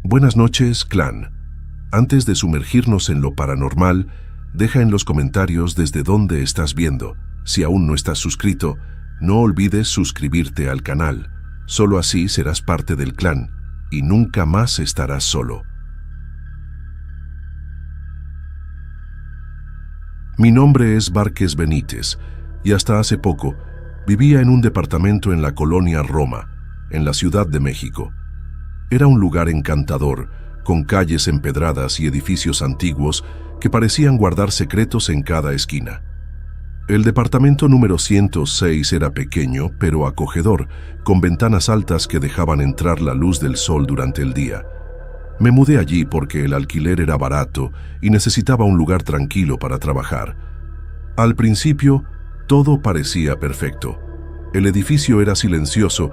Buenas noches, clan. Antes de sumergirnos en lo paranormal, deja en los comentarios desde dónde estás viendo. Si aún no estás suscrito, no olvides suscribirte al canal. Solo así serás parte del clan y nunca más estarás solo. Mi nombre es Várquez Benítez y hasta hace poco vivía en un departamento en la colonia Roma, en la Ciudad de México. Era un lugar encantador, con calles empedradas y edificios antiguos que parecían guardar secretos en cada esquina. El departamento número 106 era pequeño, pero acogedor, con ventanas altas que dejaban entrar la luz del sol durante el día. Me mudé allí porque el alquiler era barato y necesitaba un lugar tranquilo para trabajar. Al principio, todo parecía perfecto. El edificio era silencioso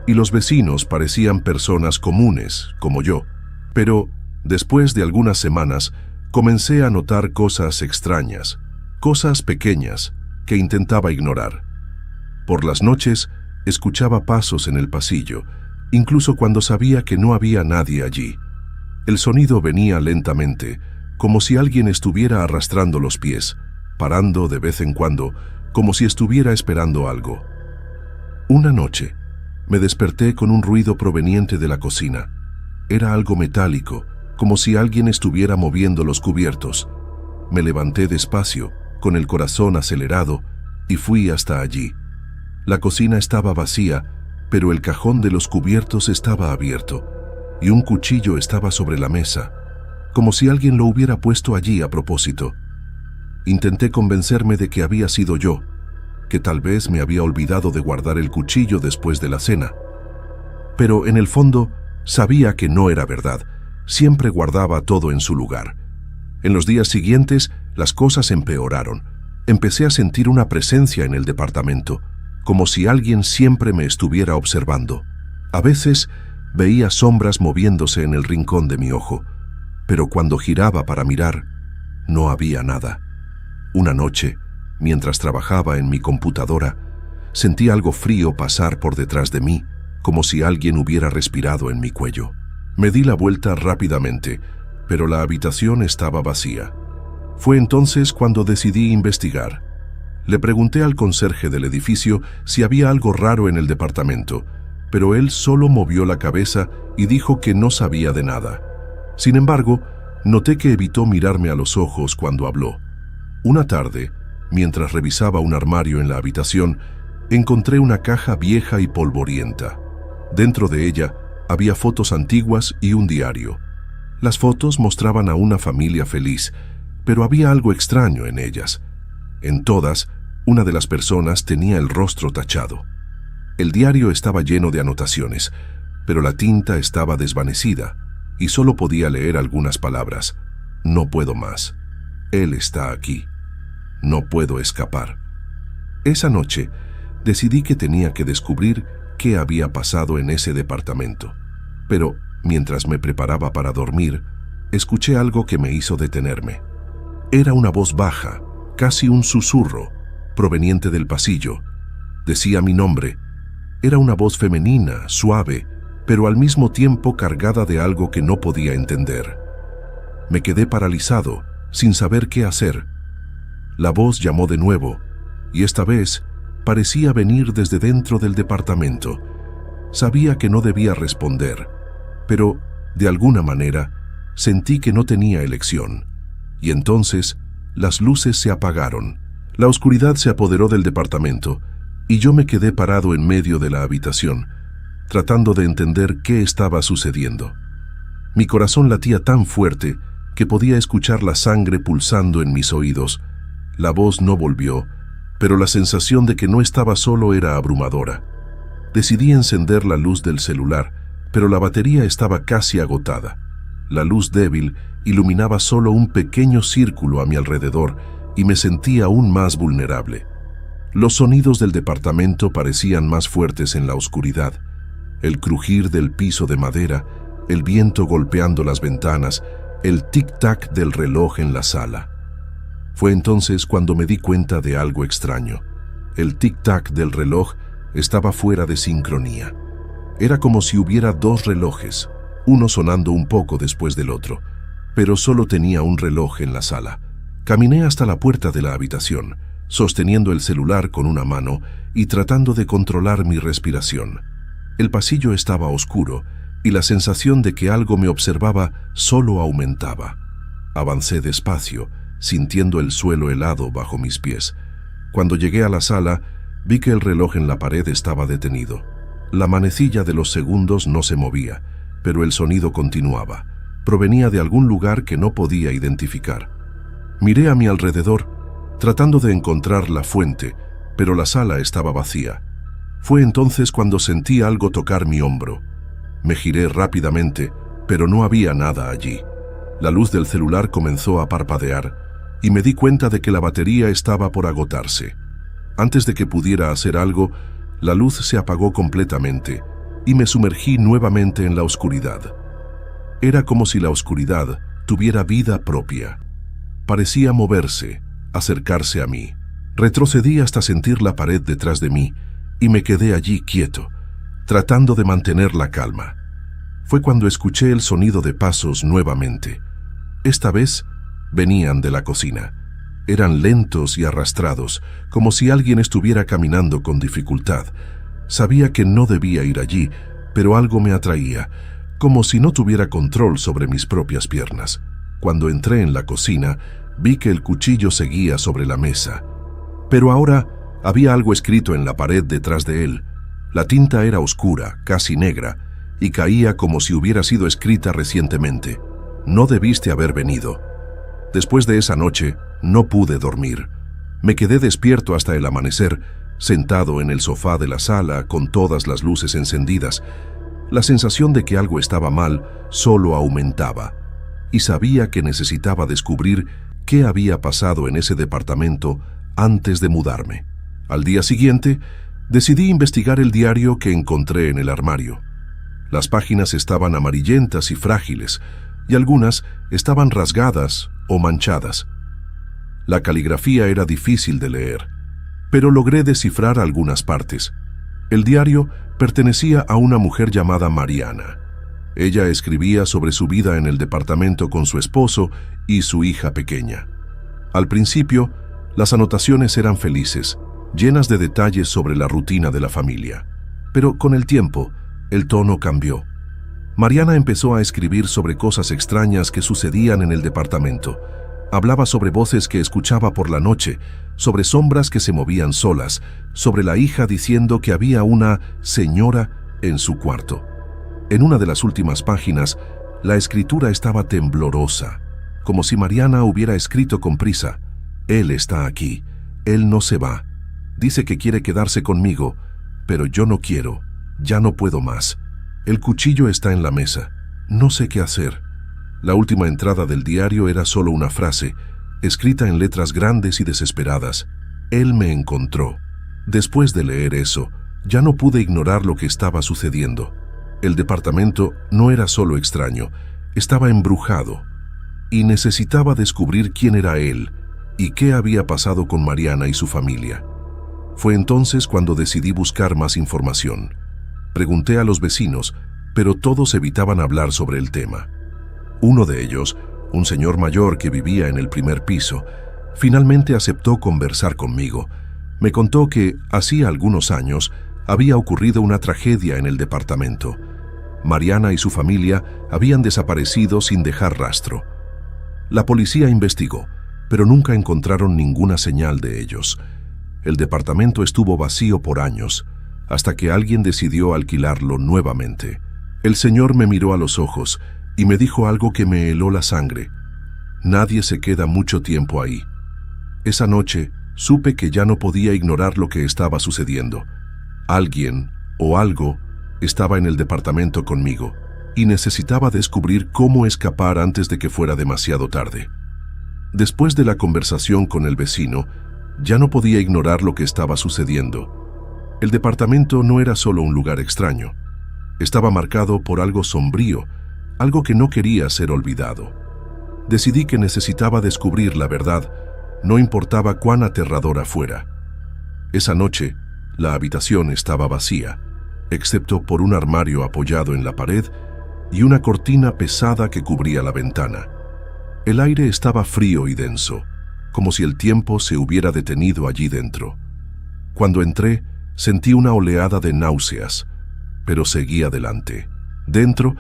y los vecinos parecían personas comunes, como yo. Pero, después de algunas semanas, comencé a notar cosas extrañas, cosas pequeñas que intentaba ignorar. Por las noches, escuchaba pasos en el pasillo, incluso cuando sabía que no había nadie allí. El sonido venía lentamente, como si alguien estuviera arrastrando los pies, parando de vez en cuando, como si estuviera esperando algo. Una noche, me desperté con un ruido proveniente de la cocina. Era algo metálico, como si alguien estuviera moviendo los cubiertos. Me levanté despacio, con el corazón acelerado, y fui hasta allí. La cocina estaba vacía, pero el cajón de los cubiertos estaba abierto, y un cuchillo estaba sobre la mesa, como si alguien lo hubiera puesto allí a propósito. Intenté convencerme de que había sido yo, que tal vez me había olvidado de guardar el cuchillo después de la cena. Pero en el fondo, sabía que no era verdad. Siempre guardaba todo en su lugar. En los días siguientes, las cosas empeoraron. Empecé a sentir una presencia en el departamento, como si alguien siempre me estuviera observando. A veces, veía sombras moviéndose en el rincón de mi ojo, pero cuando giraba para mirar, no había nada. Una noche, mientras trabajaba en mi computadora, sentí algo frío pasar por detrás de mí, como si alguien hubiera respirado en mi cuello. Me di la vuelta rápidamente, pero la habitación estaba vacía. Fue entonces cuando decidí investigar. Le pregunté al conserje del edificio si había algo raro en el departamento, pero él solo movió la cabeza y dijo que no sabía de nada. Sin embargo, noté que evitó mirarme a los ojos cuando habló. Una tarde, mientras revisaba un armario en la habitación, encontré una caja vieja y polvorienta. Dentro de ella había fotos antiguas y un diario. Las fotos mostraban a una familia feliz, pero había algo extraño en ellas. En todas, una de las personas tenía el rostro tachado. El diario estaba lleno de anotaciones, pero la tinta estaba desvanecida y solo podía leer algunas palabras. No puedo más. Él está aquí. No puedo escapar. Esa noche, decidí que tenía que descubrir qué había pasado en ese departamento. Pero, mientras me preparaba para dormir, escuché algo que me hizo detenerme. Era una voz baja, casi un susurro, proveniente del pasillo. Decía mi nombre. Era una voz femenina, suave, pero al mismo tiempo cargada de algo que no podía entender. Me quedé paralizado, sin saber qué hacer. La voz llamó de nuevo, y esta vez parecía venir desde dentro del departamento. Sabía que no debía responder, pero, de alguna manera, sentí que no tenía elección. Y entonces, las luces se apagaron. La oscuridad se apoderó del departamento, y yo me quedé parado en medio de la habitación, tratando de entender qué estaba sucediendo. Mi corazón latía tan fuerte que podía escuchar la sangre pulsando en mis oídos. La voz no volvió, pero la sensación de que no estaba solo era abrumadora. Decidí encender la luz del celular, pero la batería estaba casi agotada. La luz débil iluminaba solo un pequeño círculo a mi alrededor y me sentía aún más vulnerable. Los sonidos del departamento parecían más fuertes en la oscuridad. El crujir del piso de madera, el viento golpeando las ventanas, el tic-tac del reloj en la sala. Fue entonces cuando me di cuenta de algo extraño. El tic-tac del reloj estaba fuera de sincronía. Era como si hubiera dos relojes, uno sonando un poco después del otro, pero solo tenía un reloj en la sala. Caminé hasta la puerta de la habitación, sosteniendo el celular con una mano y tratando de controlar mi respiración. El pasillo estaba oscuro y la sensación de que algo me observaba solo aumentaba. Avancé despacio, sintiendo el suelo helado bajo mis pies. Cuando llegué a la sala, vi que el reloj en la pared estaba detenido. La manecilla de los segundos no se movía, pero el sonido continuaba. Provenía de algún lugar que no podía identificar. Miré a mi alrededor, tratando de encontrar la fuente, pero la sala estaba vacía. Fue entonces cuando sentí algo tocar mi hombro. Me giré rápidamente, pero no había nada allí. La luz del celular comenzó a parpadear y me di cuenta de que la batería estaba por agotarse. Antes de que pudiera hacer algo, la luz se apagó completamente y me sumergí nuevamente en la oscuridad. Era como si la oscuridad tuviera vida propia. Parecía moverse, acercarse a mí. Retrocedí hasta sentir la pared detrás de mí y me quedé allí quieto, tratando de mantener la calma. Fue cuando escuché el sonido de pasos nuevamente. Esta vez venían de la cocina. Eran lentos y arrastrados, como si alguien estuviera caminando con dificultad. Sabía que no debía ir allí, pero algo me atraía, como si no tuviera control sobre mis propias piernas. Cuando entré en la cocina, vi que el cuchillo seguía sobre la mesa. Pero ahora había algo escrito en la pared detrás de él. La tinta era oscura, casi negra, y caía como si hubiera sido escrita recientemente. No debiste haber venido. Después de esa noche, no pude dormir. Me quedé despierto hasta el amanecer, sentado en el sofá de la sala con todas las luces encendidas. La sensación de que algo estaba mal solo aumentaba, y sabía que necesitaba descubrir qué había pasado en ese departamento antes de mudarme. Al día siguiente, decidí investigar el diario que encontré en el armario. Las páginas estaban amarillentas y frágiles, y algunas estaban rasgadas o manchadas. La caligrafía era difícil de leer, pero logré descifrar algunas partes. El diario pertenecía a una mujer llamada Mariana. Ella escribía sobre su vida en el departamento con su esposo y su hija pequeña. Al principio, las anotaciones eran felices, llenas de detalles sobre la rutina de la familia. Pero con el tiempo, el tono cambió. Mariana empezó a escribir sobre cosas extrañas que sucedían en el departamento. Hablaba sobre voces que escuchaba por la noche, sobre sombras que se movían solas, sobre la hija diciendo que había una señora en su cuarto. En una de las últimas páginas, la escritura estaba temblorosa, como si Mariana hubiera escrito con prisa: «Él está aquí, él no se va. Dice que quiere quedarse conmigo, pero yo no quiero, ya no puedo más. El cuchillo está en la mesa, no sé qué hacer». La última entrada del diario era solo una frase, escrita en letras grandes y desesperadas: «Él me encontró». Después de leer eso, ya no pude ignorar lo que estaba sucediendo. El departamento no era solo extraño, estaba embrujado, y necesitaba descubrir quién era él y qué había pasado con Mariana y su familia. Fue entonces cuando decidí buscar más información. Pregunté a los vecinos, pero todos evitaban hablar sobre el tema. Uno de ellos, un señor mayor que vivía en el primer piso, finalmente aceptó conversar conmigo. Me contó que, hacía algunos años, había ocurrido una tragedia en el departamento. Mariana y su familia habían desaparecido sin dejar rastro. La policía investigó, pero nunca encontraron ninguna señal de ellos. El departamento estuvo vacío por años, hasta que alguien decidió alquilarlo nuevamente. El señor me miró a los ojos y me dijo algo que me heló la sangre: «Nadie se queda mucho tiempo ahí». Esa noche supe que ya no podía ignorar lo que estaba sucediendo. Alguien o algo estaba en el departamento conmigo y necesitaba descubrir cómo escapar antes de que fuera demasiado tarde. Después de la conversación con el vecino, ya no podía ignorar lo que estaba sucediendo. El departamento no era solo un lugar extraño. Estaba marcado por algo sombrío, algo que no quería ser olvidado. Decidí que necesitaba descubrir la verdad, no importaba cuán aterradora fuera. Esa noche, la habitación estaba vacía, excepto por un armario apoyado en la pared y una cortina pesada que cubría la ventana. El aire estaba frío y denso, como si el tiempo se hubiera detenido allí dentro. Cuando entré, sentí una oleada de náuseas, pero seguí adelante. Dentro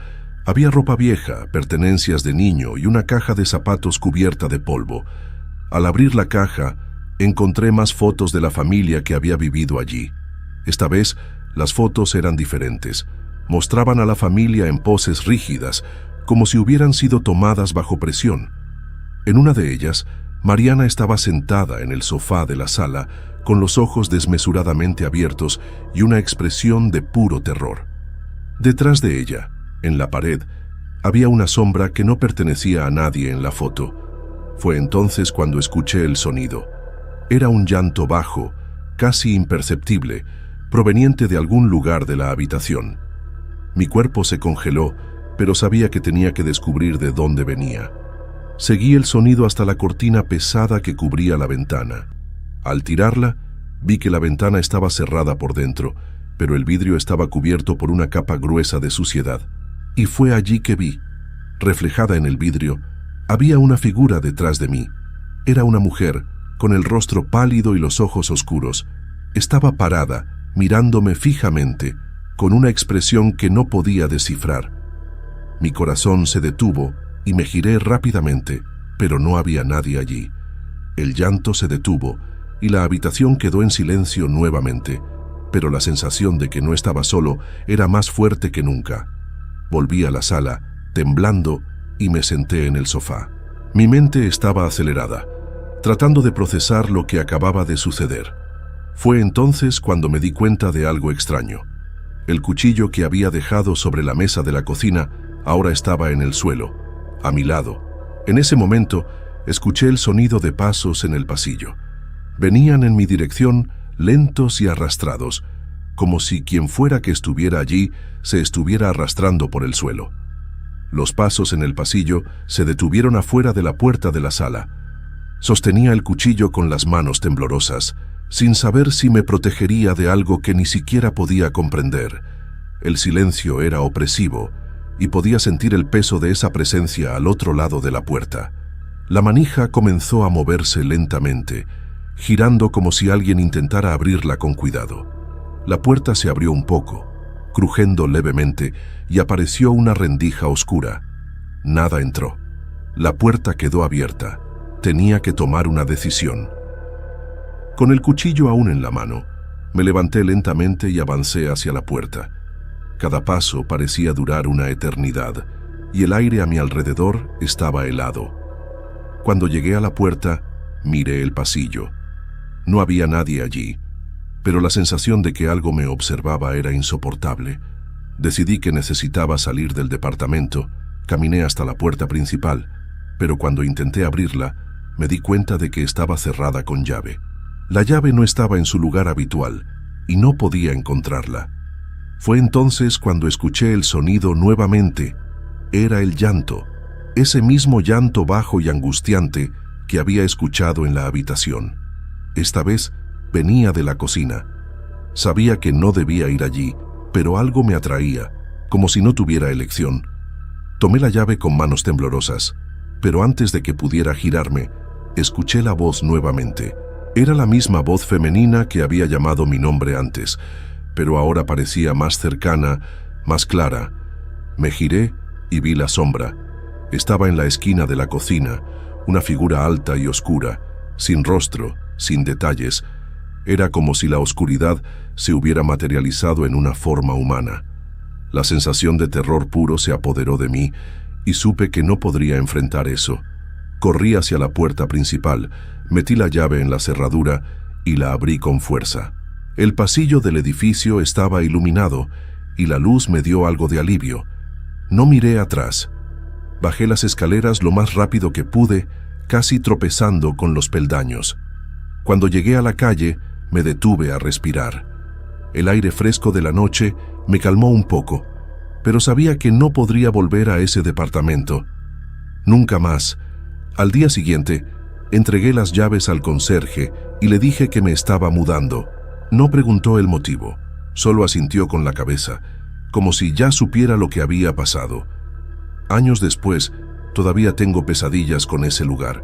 había ropa vieja, pertenencias de niño y una caja de zapatos cubierta de polvo. Al abrir la caja, encontré más fotos de la familia que había vivido allí. Esta vez, las fotos eran diferentes. Mostraban a la familia en poses rígidas, como si hubieran sido tomadas bajo presión. En una de ellas, Mariana estaba sentada en el sofá de la sala, con los ojos desmesuradamente abiertos y una expresión de puro terror. Detrás de ella, en la pared, había una sombra que no pertenecía a nadie en la foto. Fue entonces cuando escuché el sonido. Era un llanto bajo, casi imperceptible, proveniente de algún lugar de la habitación. Mi cuerpo se congeló, pero sabía que tenía que descubrir de dónde venía. Seguí el sonido hasta la cortina pesada que cubría la ventana. Al tirarla, vi que la ventana estaba cerrada por dentro, pero el vidrio estaba cubierto por una capa gruesa de suciedad. Y fue allí que vi, reflejada en el vidrio, había una figura detrás de mí. Era una mujer, con el rostro pálido y los ojos oscuros. Estaba parada, mirándome fijamente, con una expresión que no podía descifrar. Mi corazón se detuvo y me giré rápidamente, pero no había nadie allí. El llanto se detuvo y la habitación quedó en silencio nuevamente, pero la sensación de que no estaba solo era más fuerte que nunca. Volví a la sala, temblando, y me senté en el sofá. Mi mente estaba acelerada, tratando de procesar lo que acababa de suceder. Fue entonces cuando me di cuenta de algo extraño. El cuchillo que había dejado sobre la mesa de la cocina ahora estaba en el suelo, a mi lado. En ese momento, escuché el sonido de pasos en el pasillo. Venían en mi dirección, lentos y arrastrados, como si quien fuera que estuviera allí se estuviera arrastrando por el suelo. Los pasos en el pasillo se detuvieron afuera de la puerta de la sala. Sostenía el cuchillo con las manos temblorosas, sin saber si me protegería de algo que ni siquiera podía comprender. El silencio era opresivo, y podía sentir el peso de esa presencia al otro lado de la puerta. La manija comenzó a moverse lentamente, girando como si alguien intentara abrirla con cuidado. La puerta se abrió un poco, crujiendo levemente, y apareció una rendija oscura. Nada entró. La puerta quedó abierta. Tenía que tomar una decisión. Con el cuchillo aún en la mano, me levanté lentamente y avancé hacia la puerta. Cada paso parecía durar una eternidad, y el aire a mi alrededor estaba helado. Cuando llegué a la puerta, miré el pasillo. No había nadie allí, pero la sensación de que algo me observaba era insoportable. Decidí que necesitaba salir del departamento. Caminé hasta la puerta principal, pero cuando intenté abrirla, me di cuenta de que estaba cerrada con llave. La llave no estaba en su lugar habitual, y no podía encontrarla. Fue entonces cuando escuché el sonido nuevamente. Era el llanto, ese mismo llanto bajo y angustiante que había escuchado en la habitación. Esta vez venía de la cocina. Sabía que no debía ir allí, pero algo me atraía, como si no tuviera elección. Tomé la llave con manos temblorosas, pero antes de que pudiera girarme, escuché la voz nuevamente. Era la misma voz femenina que había llamado mi nombre antes, pero ahora parecía más cercana, más clara. Me giré y vi la sombra. Estaba en la esquina de la cocina, una figura alta y oscura, sin rostro, sin detalles. Era como si la oscuridad se hubiera materializado en una forma humana. La sensación de terror puro se apoderó de mí y supe que no podría enfrentar eso. Corrí hacia la puerta principal, metí la llave en la cerradura y la abrí con fuerza. El pasillo del edificio estaba iluminado y la luz me dio algo de alivio. No miré atrás. Bajé las escaleras lo más rápido que pude, casi tropezando con los peldaños. Cuando llegué a la calle, me detuve a respirar. El aire fresco de la noche me calmó un poco, pero sabía que no podría volver a ese departamento. Nunca más. Al día siguiente, entregué las llaves al conserje y le dije que me estaba mudando. No preguntó el motivo, solo asintió con la cabeza, como si ya supiera lo que había pasado. Años después, todavía tengo pesadillas con ese lugar.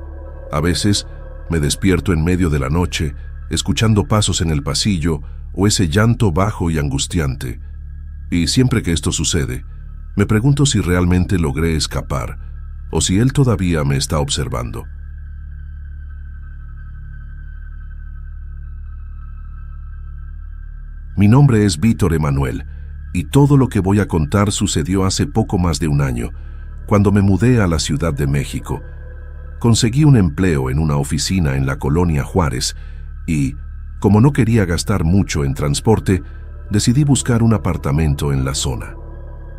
A veces me despierto en medio de la noche, escuchando pasos en el pasillo o ese llanto bajo y angustiante. Y siempre que esto sucede, me pregunto si realmente logré escapar o si él todavía me está observando. Mi nombre es Víctor Emanuel y todo lo que voy a contar sucedió hace poco más de un año, cuando me mudé a la Ciudad de México. Conseguí un empleo en una oficina en la colonia Juárez y, como no quería gastar mucho en transporte, decidí buscar un apartamento en la zona.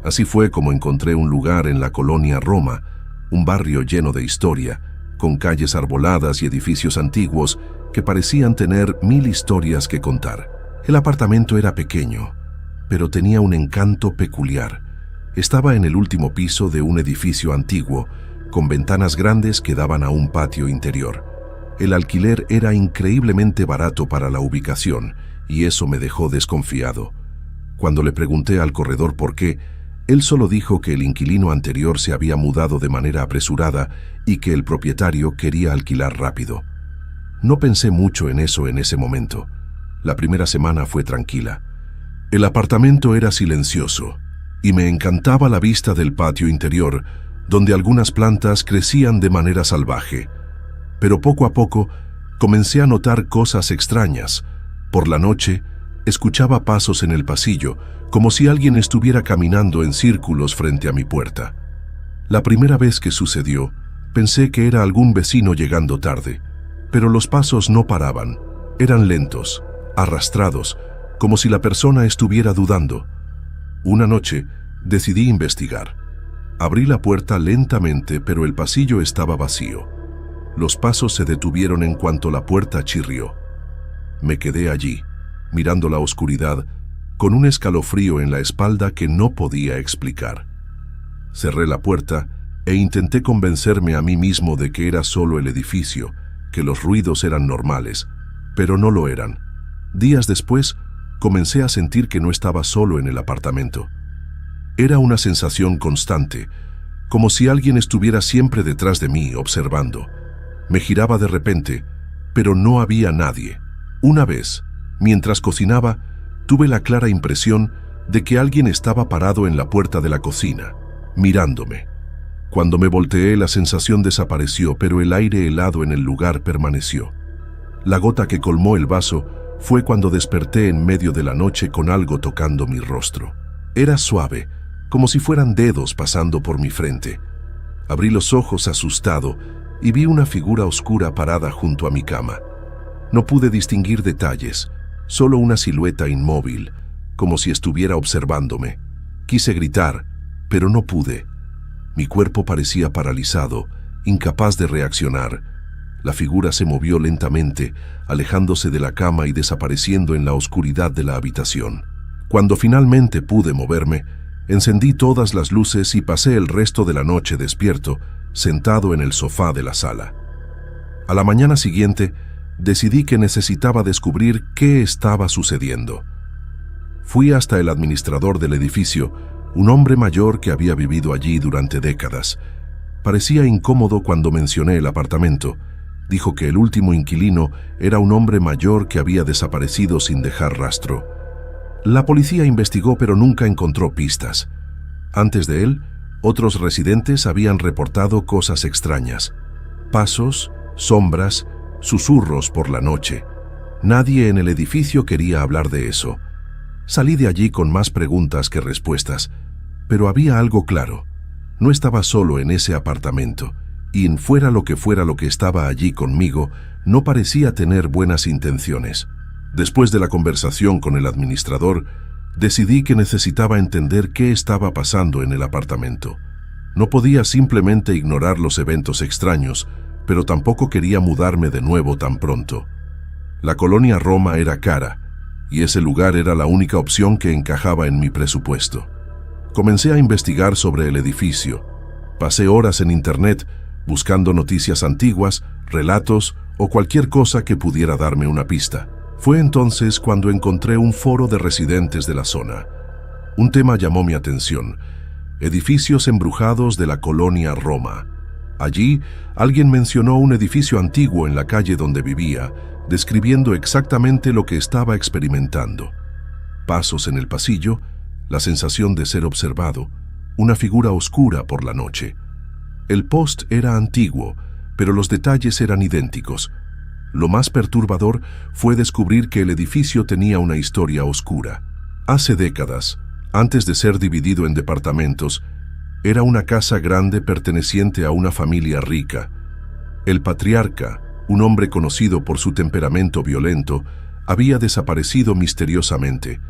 Así fue como encontré un lugar en la colonia Roma, un barrio lleno de historia, con calles arboladas y edificios antiguos que parecían tener 1000 historias que contar. El apartamento era pequeño, pero tenía un encanto peculiar. Estaba en el último piso de un edificio antiguo, con ventanas grandes que daban a un patio interior. El alquiler era increíblemente barato para la ubicación, y eso me dejó desconfiado. Cuando le pregunté al corredor por qué, él solo dijo que el inquilino anterior se había mudado de manera apresurada y que el propietario quería alquilar rápido. No pensé mucho en eso en ese momento. La primera semana fue tranquila. El apartamento era silencioso y me encantaba la vista del patio interior, donde algunas plantas crecían de manera salvaje. Pero poco a poco comencé a notar cosas extrañas. Por la noche, escuchaba pasos en el pasillo, como si alguien estuviera caminando en círculos frente a mi puerta. La primera vez que sucedió, pensé que era algún vecino llegando tarde, pero los pasos no paraban. Eran lentos, arrastrados, como si la persona estuviera dudando. Una noche, decidí investigar. Abrí la puerta lentamente, pero el pasillo estaba vacío. Los pasos se detuvieron en cuanto la puerta chirrió. Me quedé allí, mirando la oscuridad, con un escalofrío en la espalda que no podía explicar. Cerré la puerta e intenté convencerme a mí mismo de que era solo el edificio, que los ruidos eran normales, pero no lo eran. Días después, comencé a sentir que no estaba solo en el apartamento. Era una sensación constante, como si alguien estuviera siempre detrás de mí observando. Me giraba de repente, pero no había nadie. Una vez, mientras cocinaba, tuve la clara impresión de que alguien estaba parado en la puerta de la cocina, mirándome. Cuando me volteé, la sensación desapareció, pero el aire helado en el lugar permaneció. La gota que colmó el vaso fue cuando desperté en medio de la noche con algo tocando mi rostro. Era suave, como si fueran dedos pasando por mi frente. Abrí los ojos asustado y vi una figura oscura parada junto a mi cama. No pude distinguir detalles, solo una silueta inmóvil, como si estuviera observándome. Quise gritar, pero no pude. Mi cuerpo parecía paralizado, incapaz de reaccionar. La figura se movió lentamente, alejándose de la cama y desapareciendo en la oscuridad de la habitación. Cuando finalmente pude moverme, encendí todas las luces y pasé el resto de la noche despierto, sentado en el sofá de la sala. A la mañana siguiente, decidí que necesitaba descubrir qué estaba sucediendo. Fui hasta el administrador del edificio, un hombre mayor que había vivido allí durante décadas. Parecía incómodo cuando mencioné el apartamento. Dijo que el último inquilino era un hombre mayor que había desaparecido sin dejar rastro. La policía investigó, pero nunca encontró pistas. Antes de él, otros residentes habían reportado cosas extrañas. Pasos, sombras, susurros por la noche. Nadie en el edificio quería hablar de eso. Salí de allí con más preguntas que respuestas, pero había algo claro. No estaba solo en ese apartamento, y fuera lo que estaba allí conmigo, no parecía tener buenas intenciones. Después de la conversación con el administrador, decidí que necesitaba entender qué estaba pasando en el apartamento. No podía simplemente ignorar los eventos extraños, pero tampoco quería mudarme de nuevo tan pronto. La colonia Roma era cara, y ese lugar era la única opción que encajaba en mi presupuesto. Comencé a investigar sobre el edificio. Pasé horas en internet buscando noticias antiguas, relatos o cualquier cosa que pudiera darme una pista. Fue entonces cuando encontré un foro de residentes de la zona. Un tema llamó mi atención. edificios embrujados de la colonia Roma. Allí, alguien mencionó un edificio antiguo en la calle donde vivía, describiendo exactamente lo que estaba experimentando. Pasos en el pasillo, la sensación de ser observado, una figura oscura por la noche. El post era antiguo, pero los detalles eran idénticos. Lo más perturbador fue descubrir que el edificio tenía una historia oscura. Hace décadas, antes de ser dividido en departamentos, era una casa grande perteneciente a una familia rica. El patriarca, un hombre conocido por su temperamento violento, había desaparecido misteriosamente.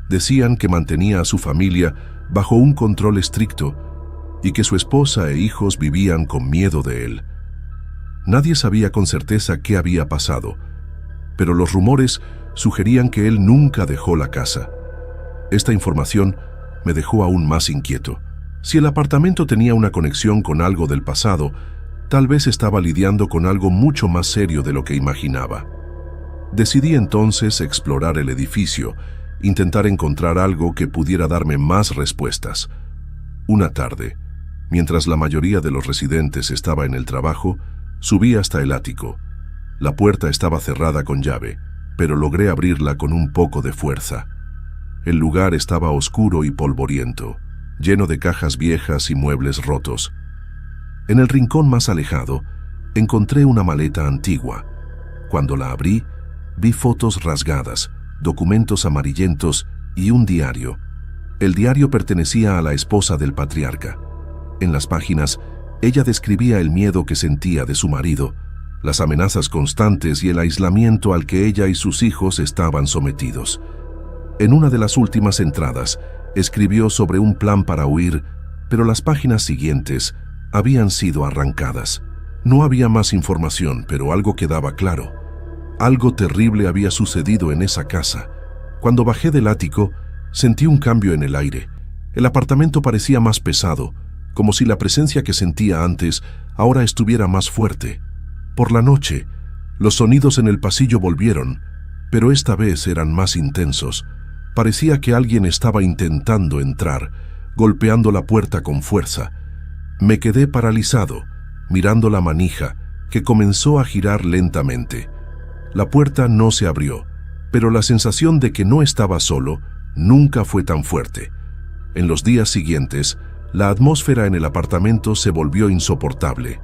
Decían que mantenía a su familia bajo un control estricto y que su esposa e hijos vivían con miedo de él. Nadie sabía con certeza qué había pasado, pero los rumores sugerían que él nunca dejó la casa. Esta información me dejó aún más inquieto. Si el apartamento tenía una conexión con algo del pasado, tal vez estaba lidiando con algo mucho más serio de lo que imaginaba. Decidí entonces explorar el edificio, intentar encontrar algo que pudiera darme más respuestas. Una tarde, mientras la mayoría de los residentes estaba en el trabajo, subí hasta el ático. La puerta estaba cerrada con llave, pero logré abrirla con un poco de fuerza. El lugar estaba oscuro y polvoriento, lleno de cajas viejas y muebles rotos. En el rincón más alejado, encontré una maleta antigua. Cuando la abrí, vi fotos rasgadas, documentos amarillentos y un diario. El diario pertenecía a la esposa del patriarca. En las páginas, ella describía el miedo que sentía de su marido, las amenazas constantes y el aislamiento al que ella y sus hijos estaban sometidos. En una de las últimas entradas, escribió sobre un plan para huir, pero las páginas siguientes habían sido arrancadas. No había más información, pero algo quedaba claro. Algo terrible había sucedido en esa casa. Cuando bajé del ático, sentí un cambio en el aire. El apartamento parecía más pesado, como si la presencia que sentía antes ahora estuviera más fuerte. Por la noche, los sonidos en el pasillo volvieron, pero esta vez eran más intensos. Parecía que alguien estaba intentando entrar, golpeando la puerta con fuerza. Me quedé paralizado, mirando la manija, que comenzó a girar lentamente. La puerta no se abrió, pero la sensación de que no estaba solo nunca fue tan fuerte. En los días siguientes, la atmósfera en el apartamento se volvió insoportable.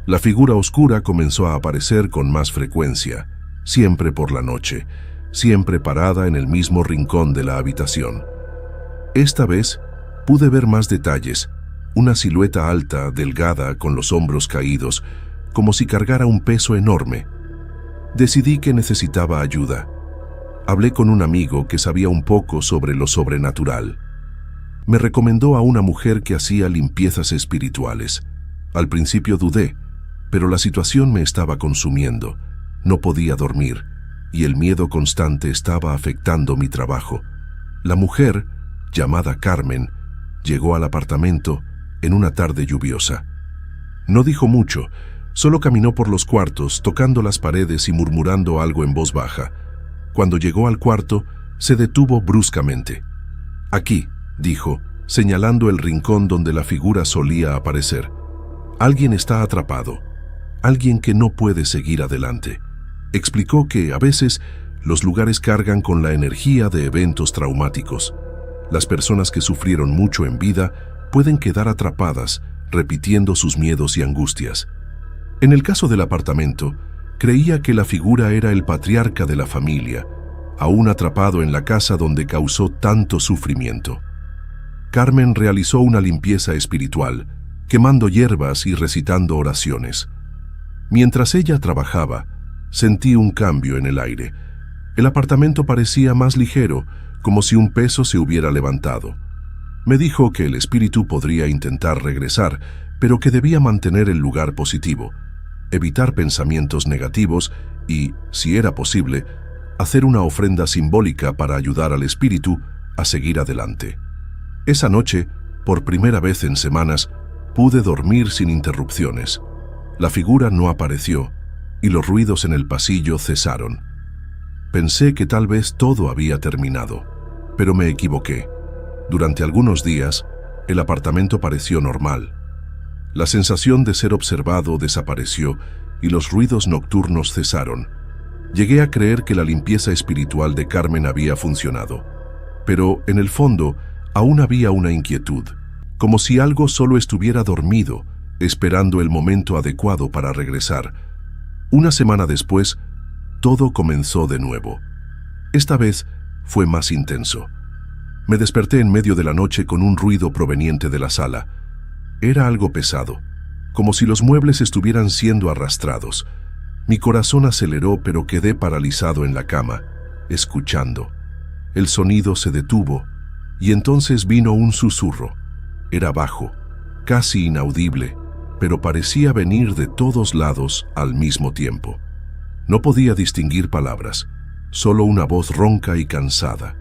La figura oscura comenzó a aparecer con más frecuencia, siempre por la noche, siempre parada en el mismo rincón de la habitación. Esta vez pude ver más detalles, una silueta alta, delgada, con los hombros caídos, como si cargara un peso enorme. Decidí que necesitaba ayuda. Hablé con un amigo que sabía un poco sobre lo sobrenatural. Me recomendó a una mujer que hacía limpiezas espirituales. Al principio dudé, pero la situación me estaba consumiendo. No podía dormir, y el miedo constante estaba afectando mi trabajo. La mujer, llamada Carmen, llegó al apartamento en una tarde lluviosa. No dijo mucho, solo caminó por los cuartos, tocando las paredes y murmurando algo en voz baja. Cuando llegó al cuarto, se detuvo bruscamente. «Aquí», dijo, señalando el rincón donde la figura solía aparecer. «Alguien está atrapado, alguien que no puede seguir adelante». Explicó que, a veces, los lugares cargan con la energía de eventos traumáticos. Las personas que sufrieron mucho en vida pueden quedar atrapadas, repitiendo sus miedos y angustias. En el caso del apartamento, creía que la figura era el patriarca de la familia, aún atrapado en la casa donde causó tanto sufrimiento. Carmen realizó una limpieza espiritual, quemando hierbas y recitando oraciones. Mientras ella trabajaba, sentí un cambio en el aire. El apartamento parecía más ligero, como si un peso se hubiera levantado. Me dijo que el espíritu podría intentar regresar, pero que debía mantener el lugar positivo, evitar pensamientos negativos y, si era posible, hacer una ofrenda simbólica para ayudar al espíritu a seguir adelante. Esa noche, por primera vez en semanas, pude dormir sin interrupciones. La figura no apareció y los ruidos en el pasillo cesaron. Pensé que tal vez todo había terminado, pero me equivoqué. Durante algunos días, El apartamento pareció normal. La sensación de ser observado desapareció y los ruidos nocturnos cesaron. Llegué a creer que la limpieza espiritual de Carmen había funcionado. Pero, en el fondo, aún había una inquietud, como si algo solo estuviera dormido, esperando el momento adecuado para regresar. Una semana después, todo comenzó de nuevo. Esta vez fue más intenso. Me desperté en medio de la noche con un ruido proveniente de la sala. Era algo pesado, como si los muebles estuvieran siendo arrastrados. Mi corazón aceleró, pero quedé paralizado en la cama, escuchando. El sonido se detuvo, y entonces vino un susurro. Era bajo, casi inaudible, pero parecía venir de todos lados al mismo tiempo. No podía distinguir palabras, solo una voz ronca y cansada.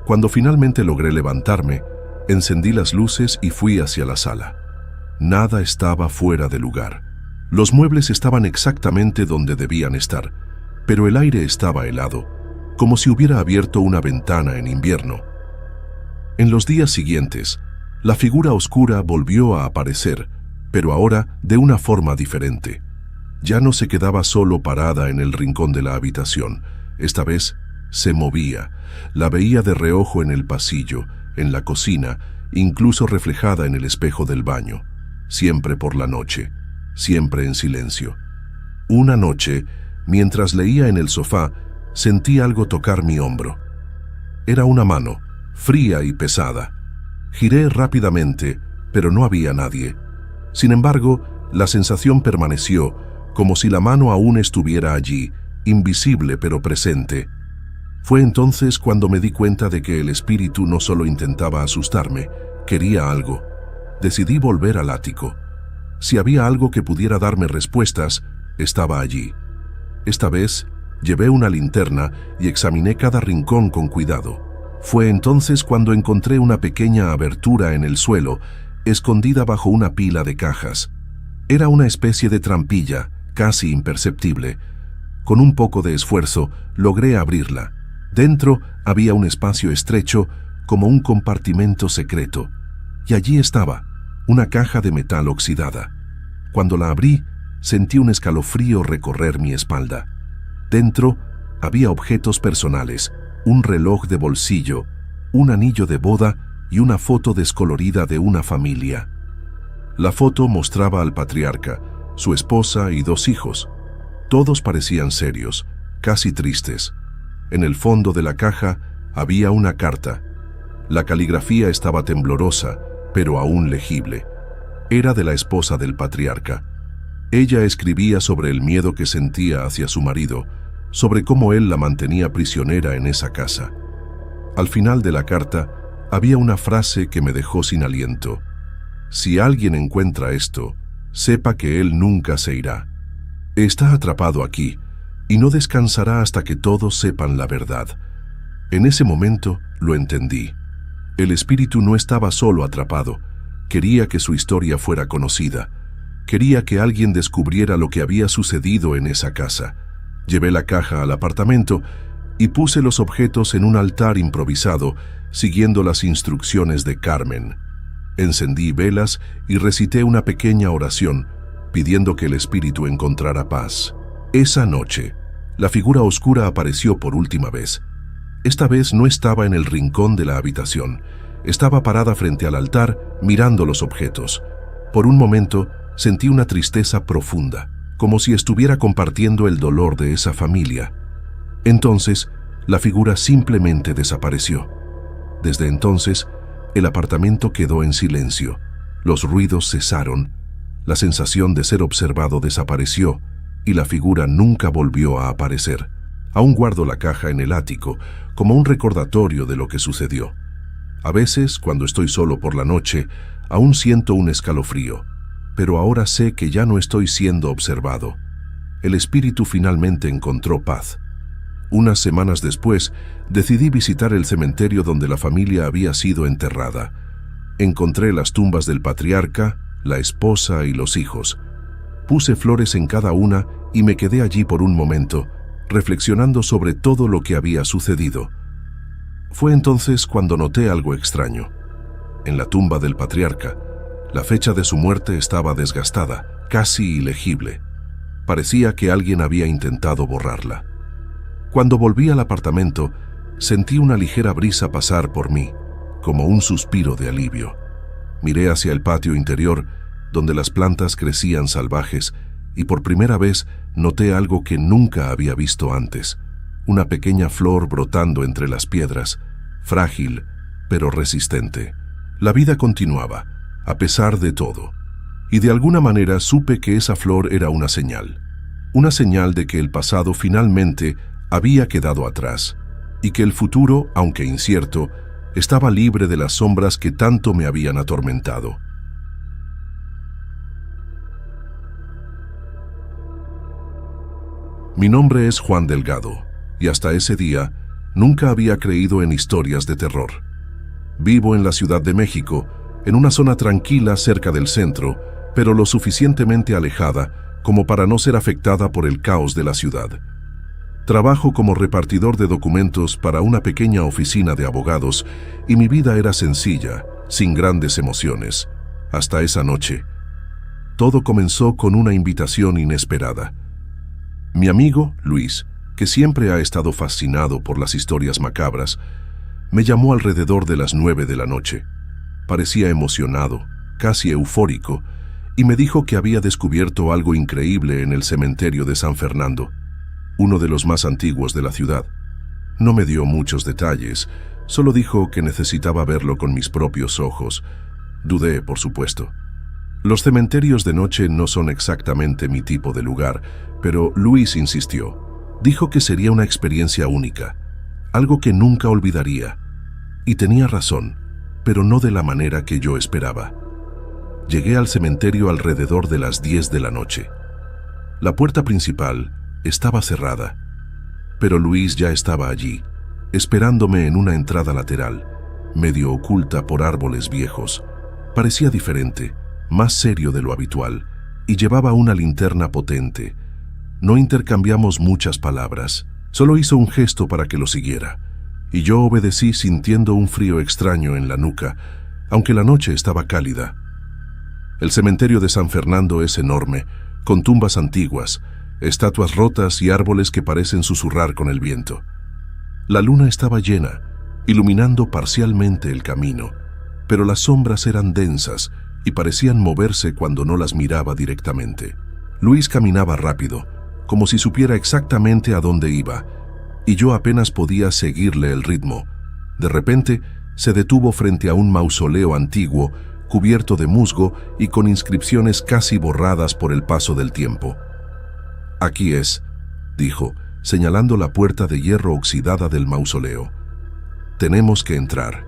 Cuando finalmente logré levantarme, encendí las luces y fui hacia la sala. Nada estaba fuera de lugar. Los muebles estaban exactamente donde debían estar, pero el aire estaba helado, como si hubiera abierto una ventana en invierno. En los días siguientes, la figura oscura volvió a aparecer, pero ahora de una forma diferente. Ya no se quedaba solo parada en el rincón de la habitación. Esta vez se movía. La veía de reojo en el pasillo, en la cocina, incluso reflejada en el espejo del baño. Siempre por la noche, siempre en silencio. Una noche, mientras leía en el sofá, sentí algo tocar mi hombro. Era una mano, fría y pesada. Giré rápidamente, pero no había nadie. Sin embargo, la sensación permaneció, como si la mano aún estuviera allí, invisible pero presente. Fue entonces cuando me di cuenta de que el espíritu no solo intentaba asustarme, quería algo. Decidí volver al ático. Si había algo que pudiera darme respuestas, estaba allí. Esta vez, llevé una linterna y examiné cada rincón con cuidado. Fue entonces cuando encontré una pequeña abertura en el suelo, escondida bajo una pila de cajas. Era una especie de trampilla, casi imperceptible. Con un poco de esfuerzo, logré abrirla. Dentro había un espacio estrecho, como un compartimento secreto. Y allí estaba, una caja de metal oxidada. Cuando la abrí, sentí un escalofrío recorrer mi espalda. Dentro había objetos personales, un reloj de bolsillo, un anillo de boda y una foto descolorida de una familia. La foto mostraba al patriarca, su esposa y 2 hijos. Todos parecían serios, casi tristes. En el fondo de la caja había una carta. La caligrafía estaba temblorosa, pero aún legible. Era de la esposa del patriarca. Ella escribía sobre el miedo que sentía hacia su marido, sobre cómo él la mantenía prisionera en esa casa. Al final de la carta había una frase que me dejó sin aliento. Si alguien encuentra esto, sepa que él nunca se irá. Está atrapado aquí y no descansará hasta que todos sepan la verdad. En ese momento lo entendí. El espíritu no estaba solo atrapado, quería que su historia fuera conocida. Quería que alguien descubriera lo que había sucedido en esa casa. Llevé la caja al apartamento y puse los objetos en un altar improvisado, siguiendo las instrucciones de Carmen. Encendí velas y recité una pequeña oración, pidiendo que el espíritu encontrara paz. Esa noche, la figura oscura apareció por última vez. Esta vez no estaba en el rincón de la habitación. Estaba parada frente al altar, mirando los objetos. Por un momento, sentí una tristeza profunda, como si estuviera compartiendo el dolor de esa familia. Entonces, la figura simplemente desapareció. Desde entonces, el apartamento quedó en silencio. Los ruidos cesaron, la sensación de ser observado desapareció y la figura nunca volvió a aparecer. Aún guardo la caja en el ático, como un recordatorio de lo que sucedió. A veces, cuando estoy solo por la noche, aún siento un escalofrío, pero ahora sé que ya no estoy siendo observado. El espíritu finalmente encontró paz. Unas semanas después, decidí visitar el cementerio donde la familia había sido enterrada. Encontré las tumbas del patriarca, la esposa y los hijos. Puse flores en cada una y me quedé allí por un momento, reflexionando sobre todo lo que había sucedido. Fue entonces cuando noté algo extraño. en la tumba del patriarca. La fecha de su muerte estaba desgastada, casi ilegible. Parecía que alguien había intentado borrarla. Cuando volví al apartamento, sentí una ligera brisa pasar por mí, como un suspiro de alivio. Miré hacia el patio interior, donde las plantas crecían salvajes, y por primera vez noté algo que nunca había visto antes: una pequeña flor brotando entre las piedras, frágil pero resistente. La vida continuaba, a pesar de todo, y de alguna manera supe que esa flor era una señal de que el pasado finalmente había quedado atrás, y que el futuro, aunque incierto, estaba libre de las sombras que tanto me habían atormentado. Mi nombre es Juan Delgado, y hasta ese día nunca había creído en historias de terror. Vivo en la Ciudad de México, en una zona tranquila cerca del centro, pero lo suficientemente alejada como para no ser afectada por el caos de la ciudad. Trabajo como repartidor de documentos para una pequeña oficina de abogados y mi vida era sencilla, sin grandes emociones, hasta esa noche. Todo comenzó con una invitación inesperada. Mi amigo, Luis, que siempre ha estado fascinado por las historias macabras, me llamó alrededor de las 9 de la noche. Parecía emocionado, casi eufórico, y me dijo que había descubierto algo increíble en el cementerio de San Fernando, uno de los más antiguos de la ciudad. No me dio muchos detalles, solo dijo que necesitaba verlo con mis propios ojos. Dudé, por supuesto. Los cementerios de noche no son exactamente mi tipo de lugar, pero Luis insistió. Dijo que sería una experiencia única, algo que nunca olvidaría. Y tenía razón, pero no de la manera que yo esperaba. Llegué al cementerio alrededor de las 10 de la noche. La puerta principal estaba cerrada, pero Luis ya estaba allí, esperándome en una entrada lateral, medio oculta por árboles viejos. Parecía diferente, más serio de lo habitual, y llevaba una linterna potente. No intercambiamos muchas palabras, solo hizo un gesto para que lo siguiera, y yo obedecí sintiendo un frío extraño en la nuca, aunque la noche estaba cálida. El cementerio de San Fernando es enorme, con tumbas antiguas, estatuas rotas y árboles que parecen susurrar con el viento. La luna estaba llena, iluminando parcialmente el camino, pero las sombras eran densas y parecían moverse cuando no las miraba directamente. Luis caminaba rápido, como si supiera exactamente a dónde iba, y yo apenas podía seguirle el ritmo. De repente, se detuvo frente a un mausoleo antiguo, cubierto de musgo y con inscripciones casi borradas por el paso del tiempo. «Aquí es», dijo, señalando la puerta de hierro oxidada del mausoleo. «Tenemos que entrar».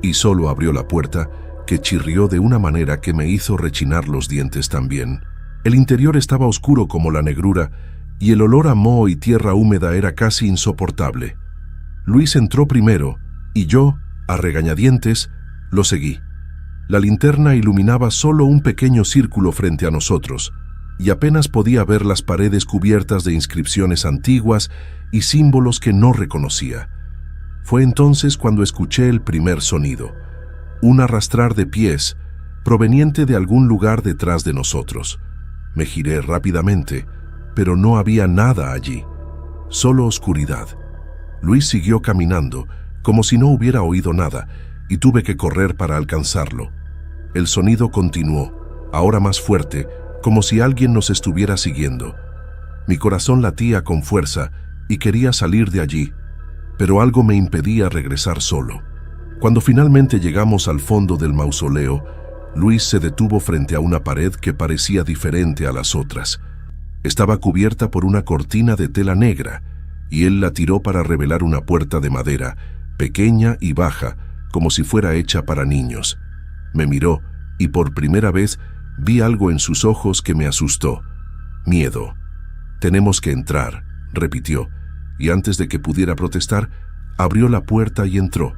Y solo abrió la puerta, que chirrió de una manera que me hizo rechinar los dientes también. El interior estaba oscuro como la negrura, y el olor a moho y tierra húmeda era casi insoportable. Luis entró primero, y yo, a regañadientes, lo seguí. La linterna iluminaba solo un pequeño círculo frente a nosotros, y apenas podía ver las paredes cubiertas de inscripciones antiguas y símbolos que no reconocía. Fue entonces cuando escuché el primer sonido, un arrastrar de pies, proveniente de algún lugar detrás de nosotros. Me giré rápidamente, pero no había nada allí, solo oscuridad. Luis siguió caminando, como si no hubiera oído nada, y tuve que correr para alcanzarlo. El sonido continuó, ahora más fuerte, como si alguien nos estuviera siguiendo. Mi corazón latía con fuerza y quería salir de allí, pero algo me impedía regresar solo. Cuando finalmente llegamos al fondo del mausoleo, Luis se detuvo frente a una pared que parecía diferente a las otras. Estaba cubierta por una cortina de tela negra, y él la tiró para revelar una puerta de madera, pequeña y baja, como si fuera hecha para niños. Me miró, y por primera vez vi algo en sus ojos que me asustó. Miedo. «Tenemos que entrar», repitió, y antes de que pudiera protestar, abrió la puerta y entró.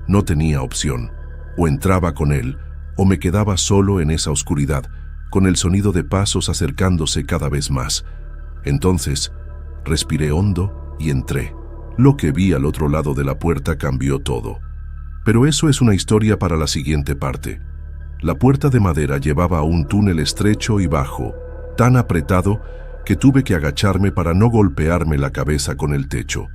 No tenía opción. O entraba con él, o me quedaba solo en esa oscuridad, con el sonido de pasos acercándose cada vez más. Entonces, respiré hondo y entré. Lo que vi al otro lado de la puerta cambió todo. Pero eso es una historia para la siguiente parte. La puerta de madera llevaba a un túnel estrecho y bajo, tan apretado que tuve que agacharme para no golpearme la cabeza con el techo.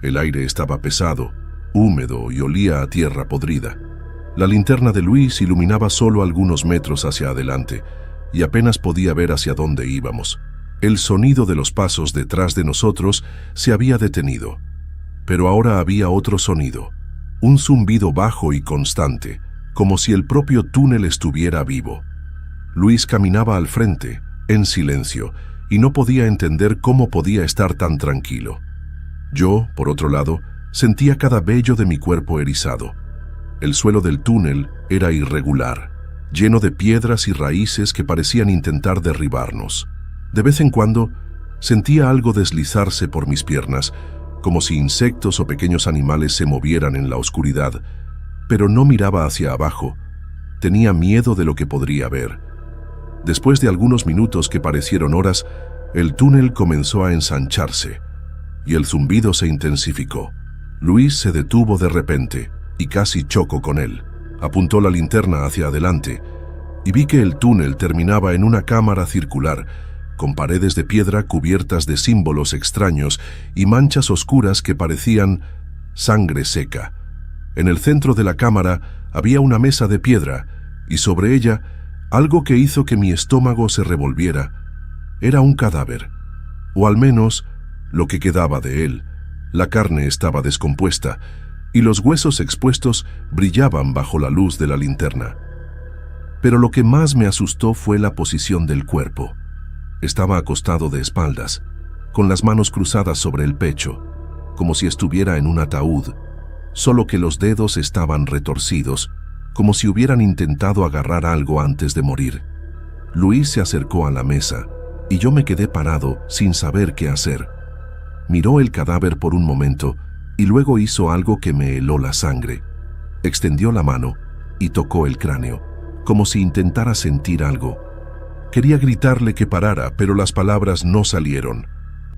El aire estaba pesado, húmedo y olía a tierra podrida. La linterna de Luis iluminaba solo algunos metros hacia adelante y apenas podía ver hacia dónde íbamos. El sonido de los pasos detrás de nosotros se había detenido, pero ahora había otro sonido, un zumbido bajo y constante, como si el propio túnel estuviera vivo. Luis caminaba al frente, en silencio, y no podía entender cómo podía estar tan tranquilo. Yo, por otro lado, sentía cada vello de mi cuerpo erizado. El suelo del túnel era irregular, lleno de piedras y raíces que parecían intentar derribarnos. De vez en cuando, sentía algo deslizarse por mis piernas, como si insectos o pequeños animales se movieran en la oscuridad, pero no miraba hacia abajo. Tenía miedo de lo que podría ver. Después de algunos minutos que parecieron horas, el túnel comenzó a ensancharse, y el zumbido se intensificó. Luis se detuvo de repente, y casi chocó con él. Apuntó la linterna hacia adelante, y vi que el túnel terminaba en una cámara circular, con paredes de piedra cubiertas de símbolos extraños y manchas oscuras que parecían sangre seca. En el centro de la cámara había una mesa de piedra, y sobre ella algo que hizo que mi estómago se revolviera. Era un cadáver, o al menos lo que quedaba de él. La carne estaba descompuesta, y los huesos expuestos brillaban bajo la luz de la linterna. Pero lo que más me asustó fue la posición del cuerpo. Estaba acostado de espaldas, con las manos cruzadas sobre el pecho, como si estuviera en un ataúd, solo que los dedos estaban retorcidos, como si hubieran intentado agarrar algo antes de morir. Luis se acercó a la mesa, y yo me quedé parado sin saber qué hacer. Miró el cadáver por un momento, y luego hizo algo que me heló la sangre. Extendió la mano y tocó el cráneo, como si intentara sentir algo. Quería gritarle que parara, pero las palabras no salieron.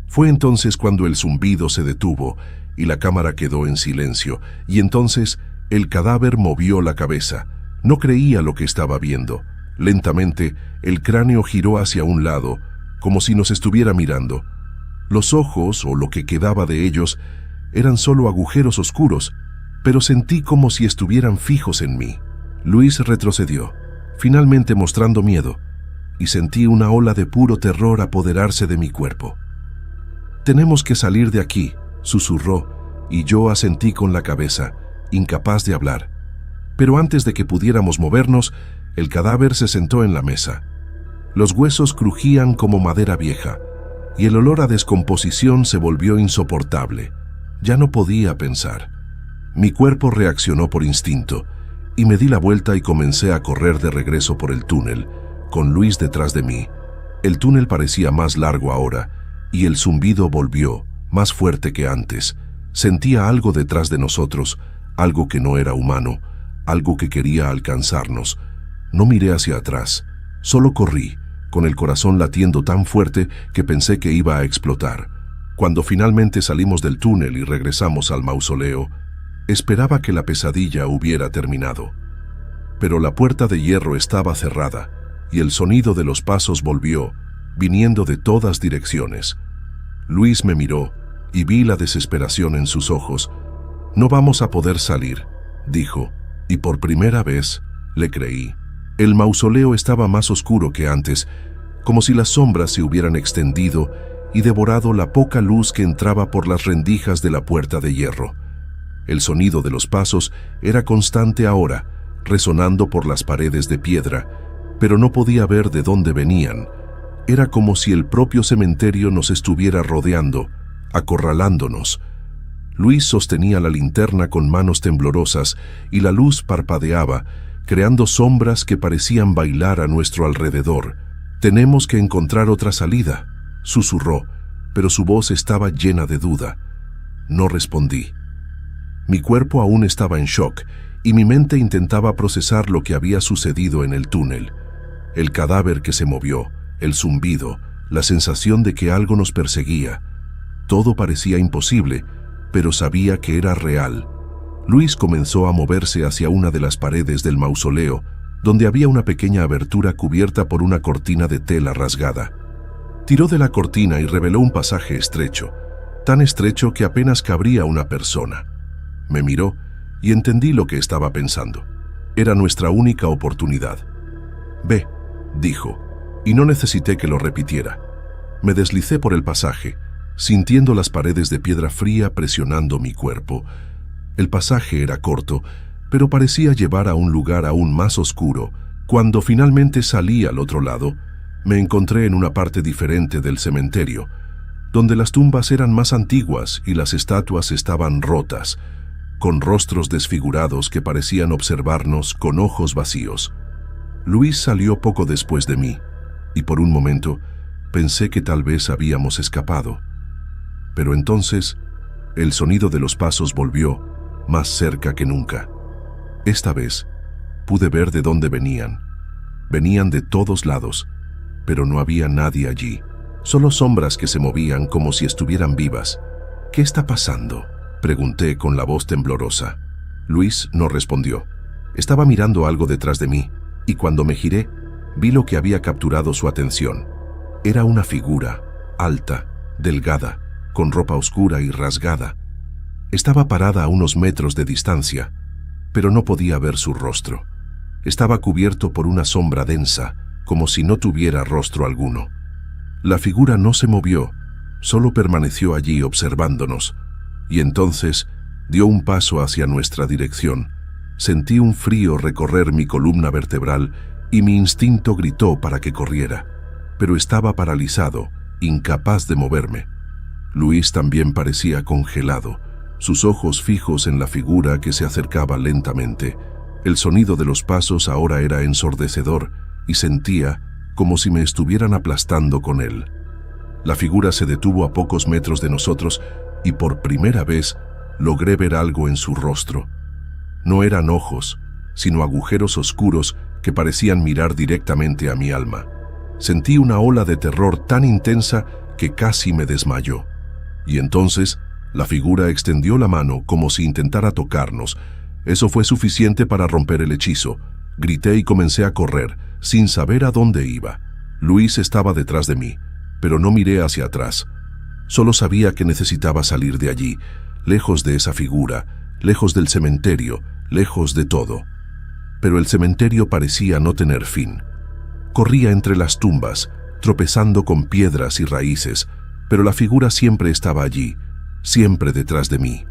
Fue entonces cuando el zumbido se detuvo y la cámara quedó en silencio, y entonces el cadáver movió la cabeza. No creía lo que estaba viendo. Lentamente, el cráneo giró hacia un lado, como si nos estuviera mirando. Los ojos, o lo que quedaba de ellos, eran solo agujeros oscuros, pero sentí como si estuvieran fijos en mí. Luis retrocedió, finalmente mostrando miedo, y sentí una ola de puro terror apoderarse de mi cuerpo. «Tenemos que salir de aquí», susurró, y yo asentí con la cabeza, incapaz de hablar. Pero antes de que pudiéramos movernos, el cadáver se sentó en la mesa. Los huesos crujían como madera vieja, y el olor a descomposición se volvió insoportable. Ya no podía pensar. Mi cuerpo reaccionó por instinto, y me di la vuelta y comencé a correr de regreso por el túnel, con Luis detrás de mí. El túnel parecía más largo ahora, y el zumbido volvió, más fuerte que antes. Sentía algo detrás de nosotros, algo que no era humano, algo que quería alcanzarnos. No miré hacia atrás, solo corrí, con el corazón latiendo tan fuerte que pensé que iba a explotar. Cuando finalmente salimos del túnel y regresamos al mausoleo, esperaba que la pesadilla hubiera terminado. Pero la puerta de hierro estaba cerrada, y el sonido de los pasos volvió, viniendo de todas direcciones. Luis me miró, y vi la desesperación en sus ojos. «No vamos a poder salir», dijo, y por primera vez le creí. El mausoleo estaba más oscuro que antes, como si las sombras se hubieran extendido y devorado la poca luz que entraba por las rendijas de la puerta de hierro. El sonido de los pasos era constante ahora, resonando por las paredes de piedra, pero no podía ver de dónde venían. Era como si el propio cementerio nos estuviera rodeando, acorralándonos. Luis sostenía la linterna con manos temblorosas y la luz parpadeaba, creando sombras que parecían bailar a nuestro alrededor. «Tenemos que encontrar otra salida», susurró, pero su voz estaba llena de duda. No respondí. Mi cuerpo aún estaba en shock, y mi mente intentaba procesar lo que había sucedido en el túnel. El cadáver que se movió, el zumbido, la sensación de que algo nos perseguía. Todo parecía imposible, pero sabía que era real. Luis comenzó a moverse hacia una de las paredes del mausoleo, donde había una pequeña abertura cubierta por una cortina de tela rasgada. Tiró de la cortina y reveló un pasaje estrecho, tan estrecho que apenas cabría una persona. Me miró y entendí lo que estaba pensando. Era nuestra única oportunidad. «Ve», dijo, y no necesité que lo repitiera. Me deslicé por el pasaje, sintiendo las paredes de piedra fría presionando mi cuerpo. El pasaje era corto, pero parecía llevar a un lugar aún más oscuro. Cuando finalmente salí al otro lado, me encontré en una parte diferente del cementerio, donde las tumbas eran más antiguas y las estatuas estaban rotas, con rostros desfigurados que parecían observarnos con ojos vacíos. Luis salió poco después de mí, y por un momento pensé que tal vez habíamos escapado. Pero entonces, el sonido de los pasos volvió, más cerca que nunca. Esta vez, pude ver de dónde venían. Venían de todos lados, pero no había nadie allí. Solo sombras que se movían como si estuvieran vivas. «¿Qué está pasando?», pregunté con la voz temblorosa. Luis no respondió. Estaba mirando algo detrás de mí, y cuando me giré, vi lo que había capturado su atención. Era una figura, alta, delgada, con ropa oscura y rasgada. Estaba parada a unos metros de distancia, pero no podía ver su rostro. Estaba cubierto por una sombra densa, como si no tuviera rostro alguno. La figura no se movió, solo permaneció allí observándonos, y entonces dio un paso hacia nuestra dirección. Sentí un frío recorrer mi columna vertebral y mi instinto gritó para que corriera, pero estaba paralizado, incapaz de moverme. Luis también parecía congelado, sus ojos fijos en la figura que se acercaba lentamente. El sonido de los pasos ahora era ensordecedor y sentía como si me estuvieran aplastando con él. La figura se detuvo a pocos metros de nosotros y por primera vez logré ver algo en su rostro. No eran ojos, sino agujeros oscuros que parecían mirar directamente a mi alma. Sentí una ola de terror tan intensa que casi me desmayó. Y entonces la figura extendió la mano como si intentara tocarnos. Eso fue suficiente para romper el hechizo. Grité y comencé a correr, sin saber a dónde iba. Luis estaba detrás de mí, pero no miré hacia atrás. Solo sabía que necesitaba salir de allí, lejos de esa figura, lejos del cementerio, lejos de todo. Pero el cementerio parecía no tener fin. Corría entre las tumbas, tropezando con piedras y raíces, pero la figura siempre estaba allí, siempre detrás de mí.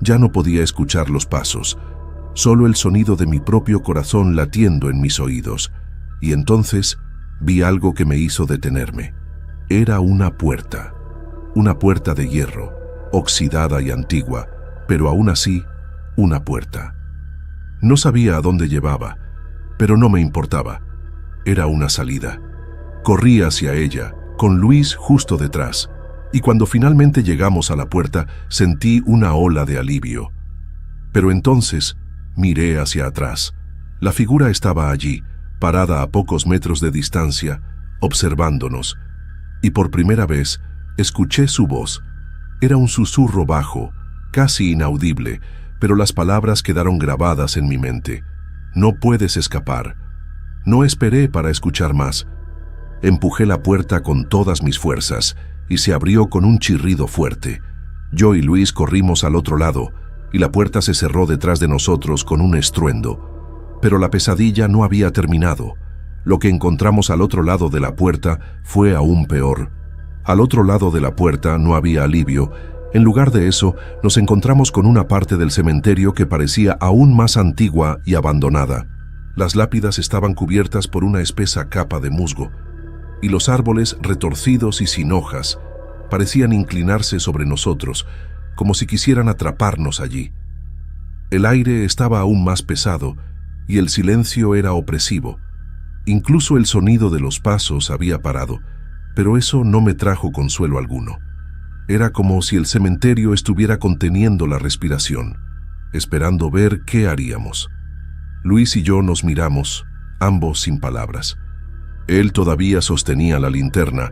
Ya no podía escuchar los pasos, solo el sonido de mi propio corazón latiendo en mis oídos. Y entonces vi algo que me hizo detenerme. Era una puerta de hierro, oxidada y antigua, pero aún así, una puerta. No sabía a dónde llevaba, pero no me importaba. Era una salida. Corrí hacia ella, con Luis justo detrás, y cuando finalmente llegamos a la puerta, sentí una ola de alivio. Pero entonces miré hacia atrás. La figura estaba allí, parada a pocos metros de distancia, observándonos, y por primera vez escuché su voz. Era un susurro bajo, casi inaudible, pero las palabras quedaron grabadas en mi mente. «No puedes escapar». No esperé para escuchar más. Empujé la puerta con todas mis fuerzas y se abrió con un chirrido fuerte. Yo y Luis corrimos al otro lado y la puerta se cerró detrás de nosotros con un estruendo. Pero la pesadilla no había terminado. Lo que encontramos al otro lado de la puerta fue aún peor. Al otro lado de la puerta no había alivio. En lugar de eso, nos encontramos con una parte del cementerio que parecía aún más antigua y abandonada. Las lápidas estaban cubiertas por una espesa capa de musgo, y los árboles, retorcidos y sin hojas, parecían inclinarse sobre nosotros, como si quisieran atraparnos allí. El aire estaba aún más pesado, y el silencio era opresivo. Incluso el sonido de los pasos había parado, pero eso no me trajo consuelo alguno. Era como si el cementerio estuviera conteniendo la respiración, esperando ver qué haríamos. Luis y yo nos miramos, ambos sin palabras. Él todavía sostenía la linterna,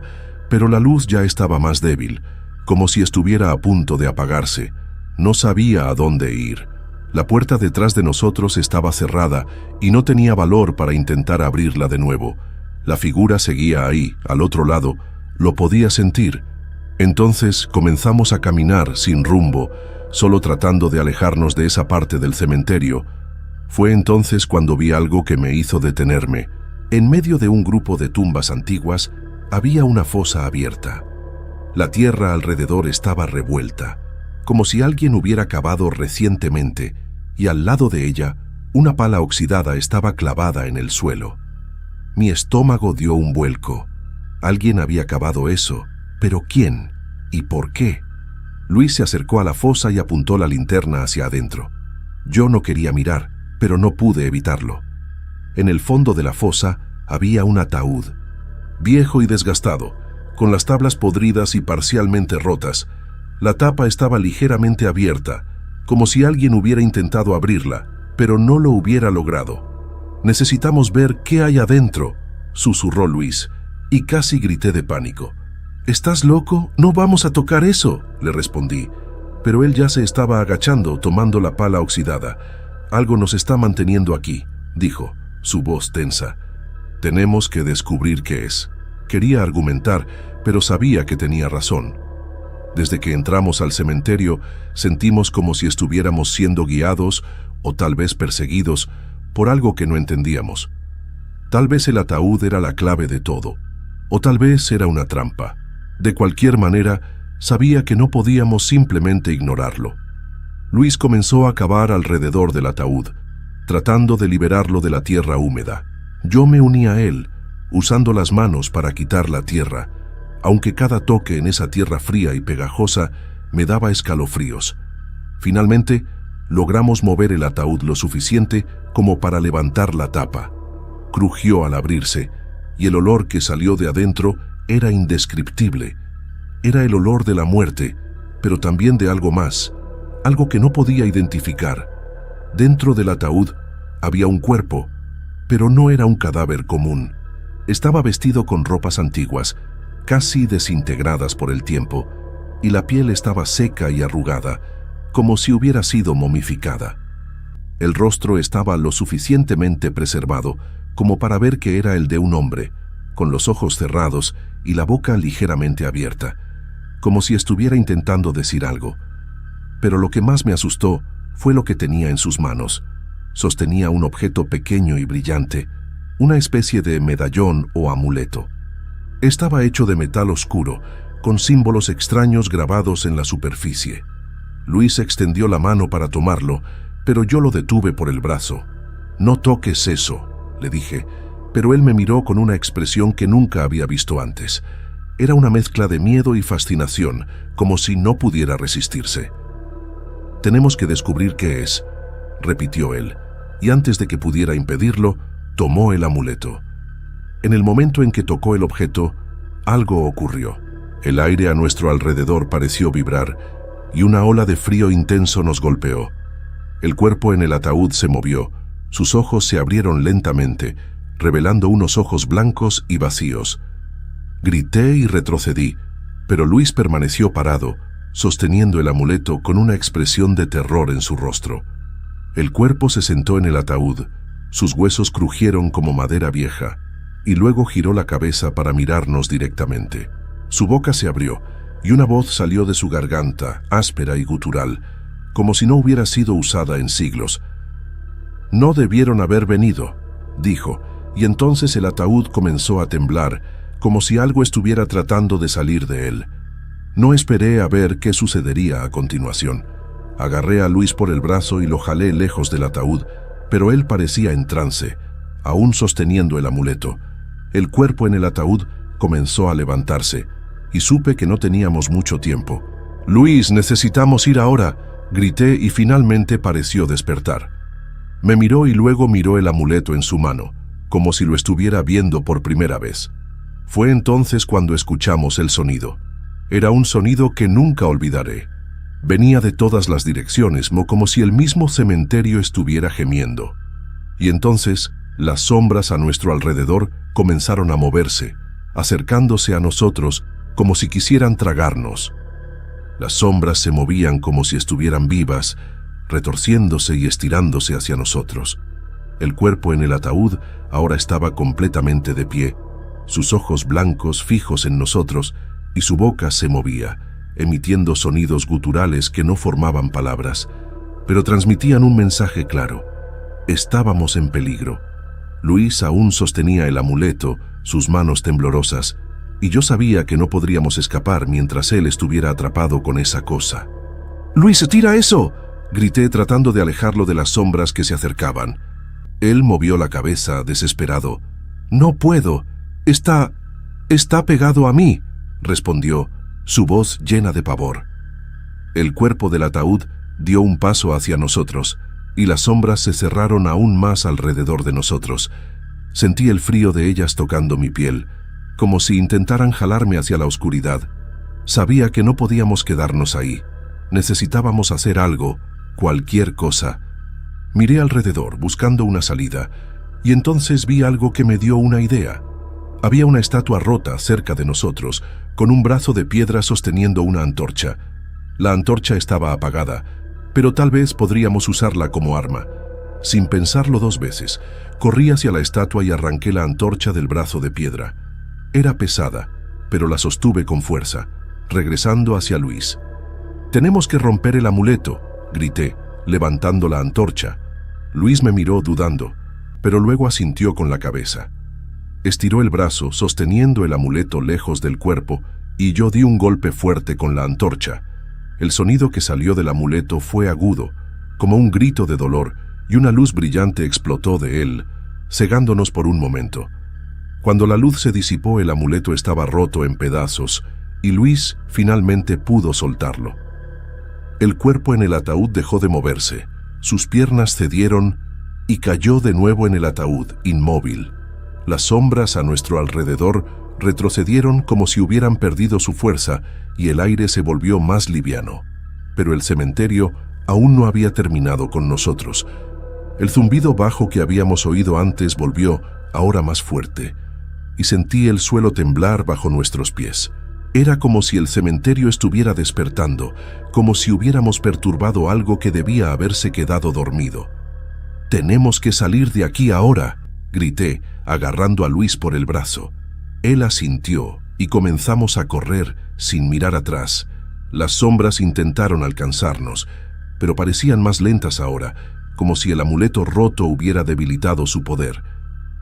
pero la luz ya estaba más débil, como si estuviera a punto de apagarse. No sabía a dónde ir. La puerta detrás de nosotros estaba cerrada y no tenía valor para intentar abrirla de nuevo. La figura seguía ahí, al otro lado, lo podía sentir. Entonces comenzamos a caminar sin rumbo, solo tratando de alejarnos de esa parte del cementerio. Fue entonces cuando vi algo que me hizo detenerme. En medio de un grupo de tumbas antiguas había una fosa abierta. La tierra alrededor estaba revuelta, como si alguien hubiera cavado recientemente, y al lado de ella, una pala oxidada estaba clavada en el suelo. Mi estómago dio un vuelco. Alguien había cavado eso, pero ¿quién? ¿Y por qué? Luis se acercó a la fosa y apuntó la linterna hacia adentro. Yo no quería mirar, pero no pude evitarlo. En el fondo de la fosa había un ataúd, viejo y desgastado, con las tablas podridas y parcialmente rotas. La tapa estaba ligeramente abierta, como si alguien hubiera intentado abrirla, pero no lo hubiera logrado. «Necesitamos ver qué hay adentro», susurró Luis, y casi grité de pánico. «¿Estás loco? No vamos a tocar eso», le respondí, pero él ya se estaba agachando, tomando la pala oxidada. «Algo nos está manteniendo aquí», dijo, su voz tensa. «Tenemos que descubrir qué es». Quería argumentar, pero sabía que tenía razón. Desde que entramos al cementerio, sentimos como si estuviéramos siendo guiados, o tal vez perseguidos, por algo que no entendíamos. Tal vez el ataúd era la clave de todo, o tal vez era una trampa. De cualquier manera, sabía que no podíamos simplemente ignorarlo. Luis comenzó a cavar alrededor del ataúd, tratando de liberarlo de la tierra húmeda. Yo me uní a él, usando las manos para quitar la tierra, aunque cada toque en esa tierra fría y pegajosa me daba escalofríos. Finalmente, logramos mover el ataúd lo suficiente como para levantar la tapa. Crujió al abrirse, y el olor que salió de adentro era indescriptible. Era el olor de la muerte, pero también de algo más, algo que no podía identificar. Dentro del ataúd había un cuerpo, pero no era un cadáver común. Estaba vestido con ropas antiguas, casi desintegradas por el tiempo, y la piel estaba seca y arrugada, como si hubiera sido momificada. El rostro estaba lo suficientemente preservado como para ver que era el de un hombre, con los ojos cerrados y la boca ligeramente abierta, como si estuviera intentando decir algo. Pero lo que más me asustó fue lo que tenía en sus manos. Sostenía un objeto pequeño y brillante, una especie de medallón o amuleto. Estaba hecho de metal oscuro, con símbolos extraños grabados en la superficie. Luis extendió la mano para tomarlo, pero yo lo detuve por el brazo. «No toques eso», le dije, pero él me miró con una expresión que nunca había visto antes. Era una mezcla de miedo y fascinación, como si no pudiera resistirse. «Tenemos que descubrir qué es», repitió él, y antes de que pudiera impedirlo, tomó el amuleto. En el momento en que tocó el objeto, algo ocurrió. El aire a nuestro alrededor pareció vibrar, y una ola de frío intenso nos golpeó. El cuerpo en el ataúd se movió, sus ojos se abrieron lentamente, revelando unos ojos blancos y vacíos. Grité y retrocedí, pero Luis permaneció parado, sosteniendo el amuleto con una expresión de terror en su rostro. El cuerpo se sentó en el ataúd, sus huesos crujieron como madera vieja, y luego giró la cabeza para mirarnos directamente. Su boca se abrió, y una voz salió de su garganta, áspera y gutural, como si no hubiera sido usada en siglos. «No debieron haber venido», dijo, y entonces el ataúd comenzó a temblar, como si algo estuviera tratando de salir de él. No esperé a ver qué sucedería a continuación. Agarré a Luis por el brazo y lo jalé lejos del ataúd, pero él parecía en trance, aún sosteniendo el amuleto. El cuerpo en el ataúd comenzó a levantarse, y supe que no teníamos mucho tiempo. «Luis, necesitamos ir ahora», grité y finalmente pareció despertar. Me miró y luego miró el amuleto en su mano, como si lo estuviera viendo por primera vez. Fue entonces cuando escuchamos el sonido. Era un sonido que nunca olvidaré. Venía de todas las direcciones, como si el mismo cementerio estuviera gemiendo. Y entonces, las sombras a nuestro alrededor comenzaron a moverse, acercándose a nosotros como si quisieran tragarnos. Las sombras se movían como si estuvieran vivas, retorciéndose y estirándose hacia nosotros. El cuerpo en el ataúd ahora estaba completamente de pie, sus ojos blancos fijos en nosotros y su boca se movía, emitiendo sonidos guturales que no formaban palabras, pero transmitían un mensaje claro. Estábamos en peligro. Luis aún sostenía el amuleto, sus manos temblorosas, y yo sabía que no podríamos escapar mientras él estuviera atrapado con esa cosa. «¡Luis, tira eso!», grité tratando de alejarlo de las sombras que se acercaban. Él movió la cabeza, desesperado. «No puedo. Está pegado a mí», respondió, su voz llena de pavor. El cuerpo del ataúd dio un paso hacia nosotros, y las sombras se cerraron aún más alrededor de nosotros. Sentí el frío de ellas tocando mi piel, como si intentaran jalarme hacia la oscuridad. Sabía que no podíamos quedarnos ahí. Necesitábamos hacer algo, cualquier cosa. Miré alrededor, buscando una salida, y entonces vi algo que me dio una idea. Había una estatua rota cerca de nosotros, con un brazo de piedra sosteniendo una antorcha. La antorcha estaba apagada, pero tal vez podríamos usarla como arma. Sin pensarlo dos veces, corrí hacia la estatua y arranqué la antorcha del brazo de piedra. Era pesada, pero la sostuve con fuerza, regresando hacia Luis. «Tenemos que romper el amuleto», grité, levantando la antorcha. Luis me miró dudando, pero luego asintió con la cabeza. Estiró el brazo, sosteniendo el amuleto lejos del cuerpo, y yo di un golpe fuerte con la antorcha. El sonido que salió del amuleto fue agudo, como un grito de dolor, y una luz brillante explotó de él, cegándonos por un momento. Cuando la luz se disipó, el amuleto estaba roto en pedazos, y Luis finalmente pudo soltarlo. El cuerpo en el ataúd dejó de moverse, sus piernas cedieron y cayó de nuevo en el ataúd, inmóvil. Las sombras a nuestro alrededor retrocedieron como si hubieran perdido su fuerza y el aire se volvió más liviano. Pero el cementerio aún no había terminado con nosotros. El zumbido bajo que habíamos oído antes volvió, ahora más fuerte, y sentí el suelo temblar bajo nuestros pies. Era como si el cementerio estuviera despertando, como si hubiéramos perturbado algo que debía haberse quedado dormido. «Tenemos que salir de aquí ahora», grité, agarrando a Luis por el brazo. Él asintió y comenzamos a correr sin mirar atrás. Las sombras intentaron alcanzarnos, pero parecían más lentas ahora, como si el amuleto roto hubiera debilitado su poder.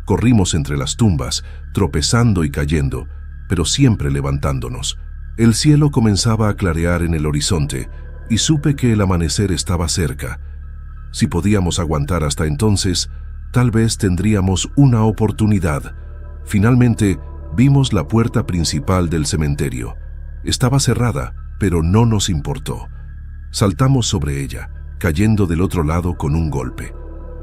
Corrimos entre las tumbas, tropezando y cayendo, pero siempre levantándonos. El cielo comenzaba a clarear en el horizonte, y supe que el amanecer estaba cerca. Si podíamos aguantar hasta entonces, tal vez tendríamos una oportunidad. Finalmente, vimos la puerta principal del cementerio. Estaba cerrada, pero no nos importó. Saltamos sobre ella, cayendo del otro lado con un golpe.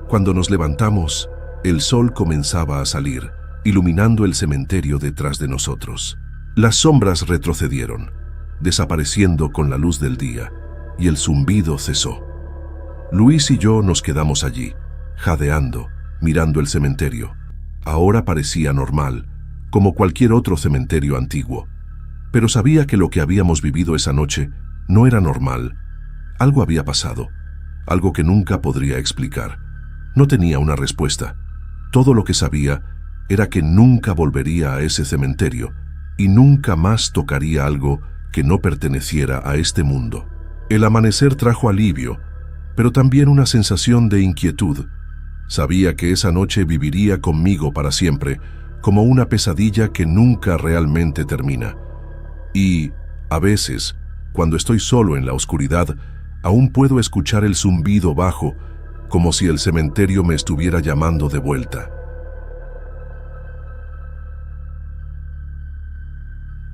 Cuando nos levantamos, el sol comenzaba a salir, iluminando el cementerio detrás de nosotros. Las sombras retrocedieron, desapareciendo con la luz del día, y el zumbido cesó. Luis y yo nos quedamos allí, jadeando, mirando el cementerio. Ahora parecía normal, como cualquier otro cementerio antiguo. Pero sabía que lo que habíamos vivido esa noche no era normal. Algo había pasado, algo que nunca podría explicar. No tenía una respuesta. Todo lo que sabía era que nunca volvería a ese cementerio y nunca más tocaría algo que no perteneciera a este mundo. El amanecer trajo alivio, pero también una sensación de inquietud. Sabía que esa noche viviría conmigo para siempre, como una pesadilla que nunca realmente termina. Y, a veces, cuando estoy solo en la oscuridad, aún puedo escuchar el zumbido bajo, como si el cementerio me estuviera llamando de vuelta.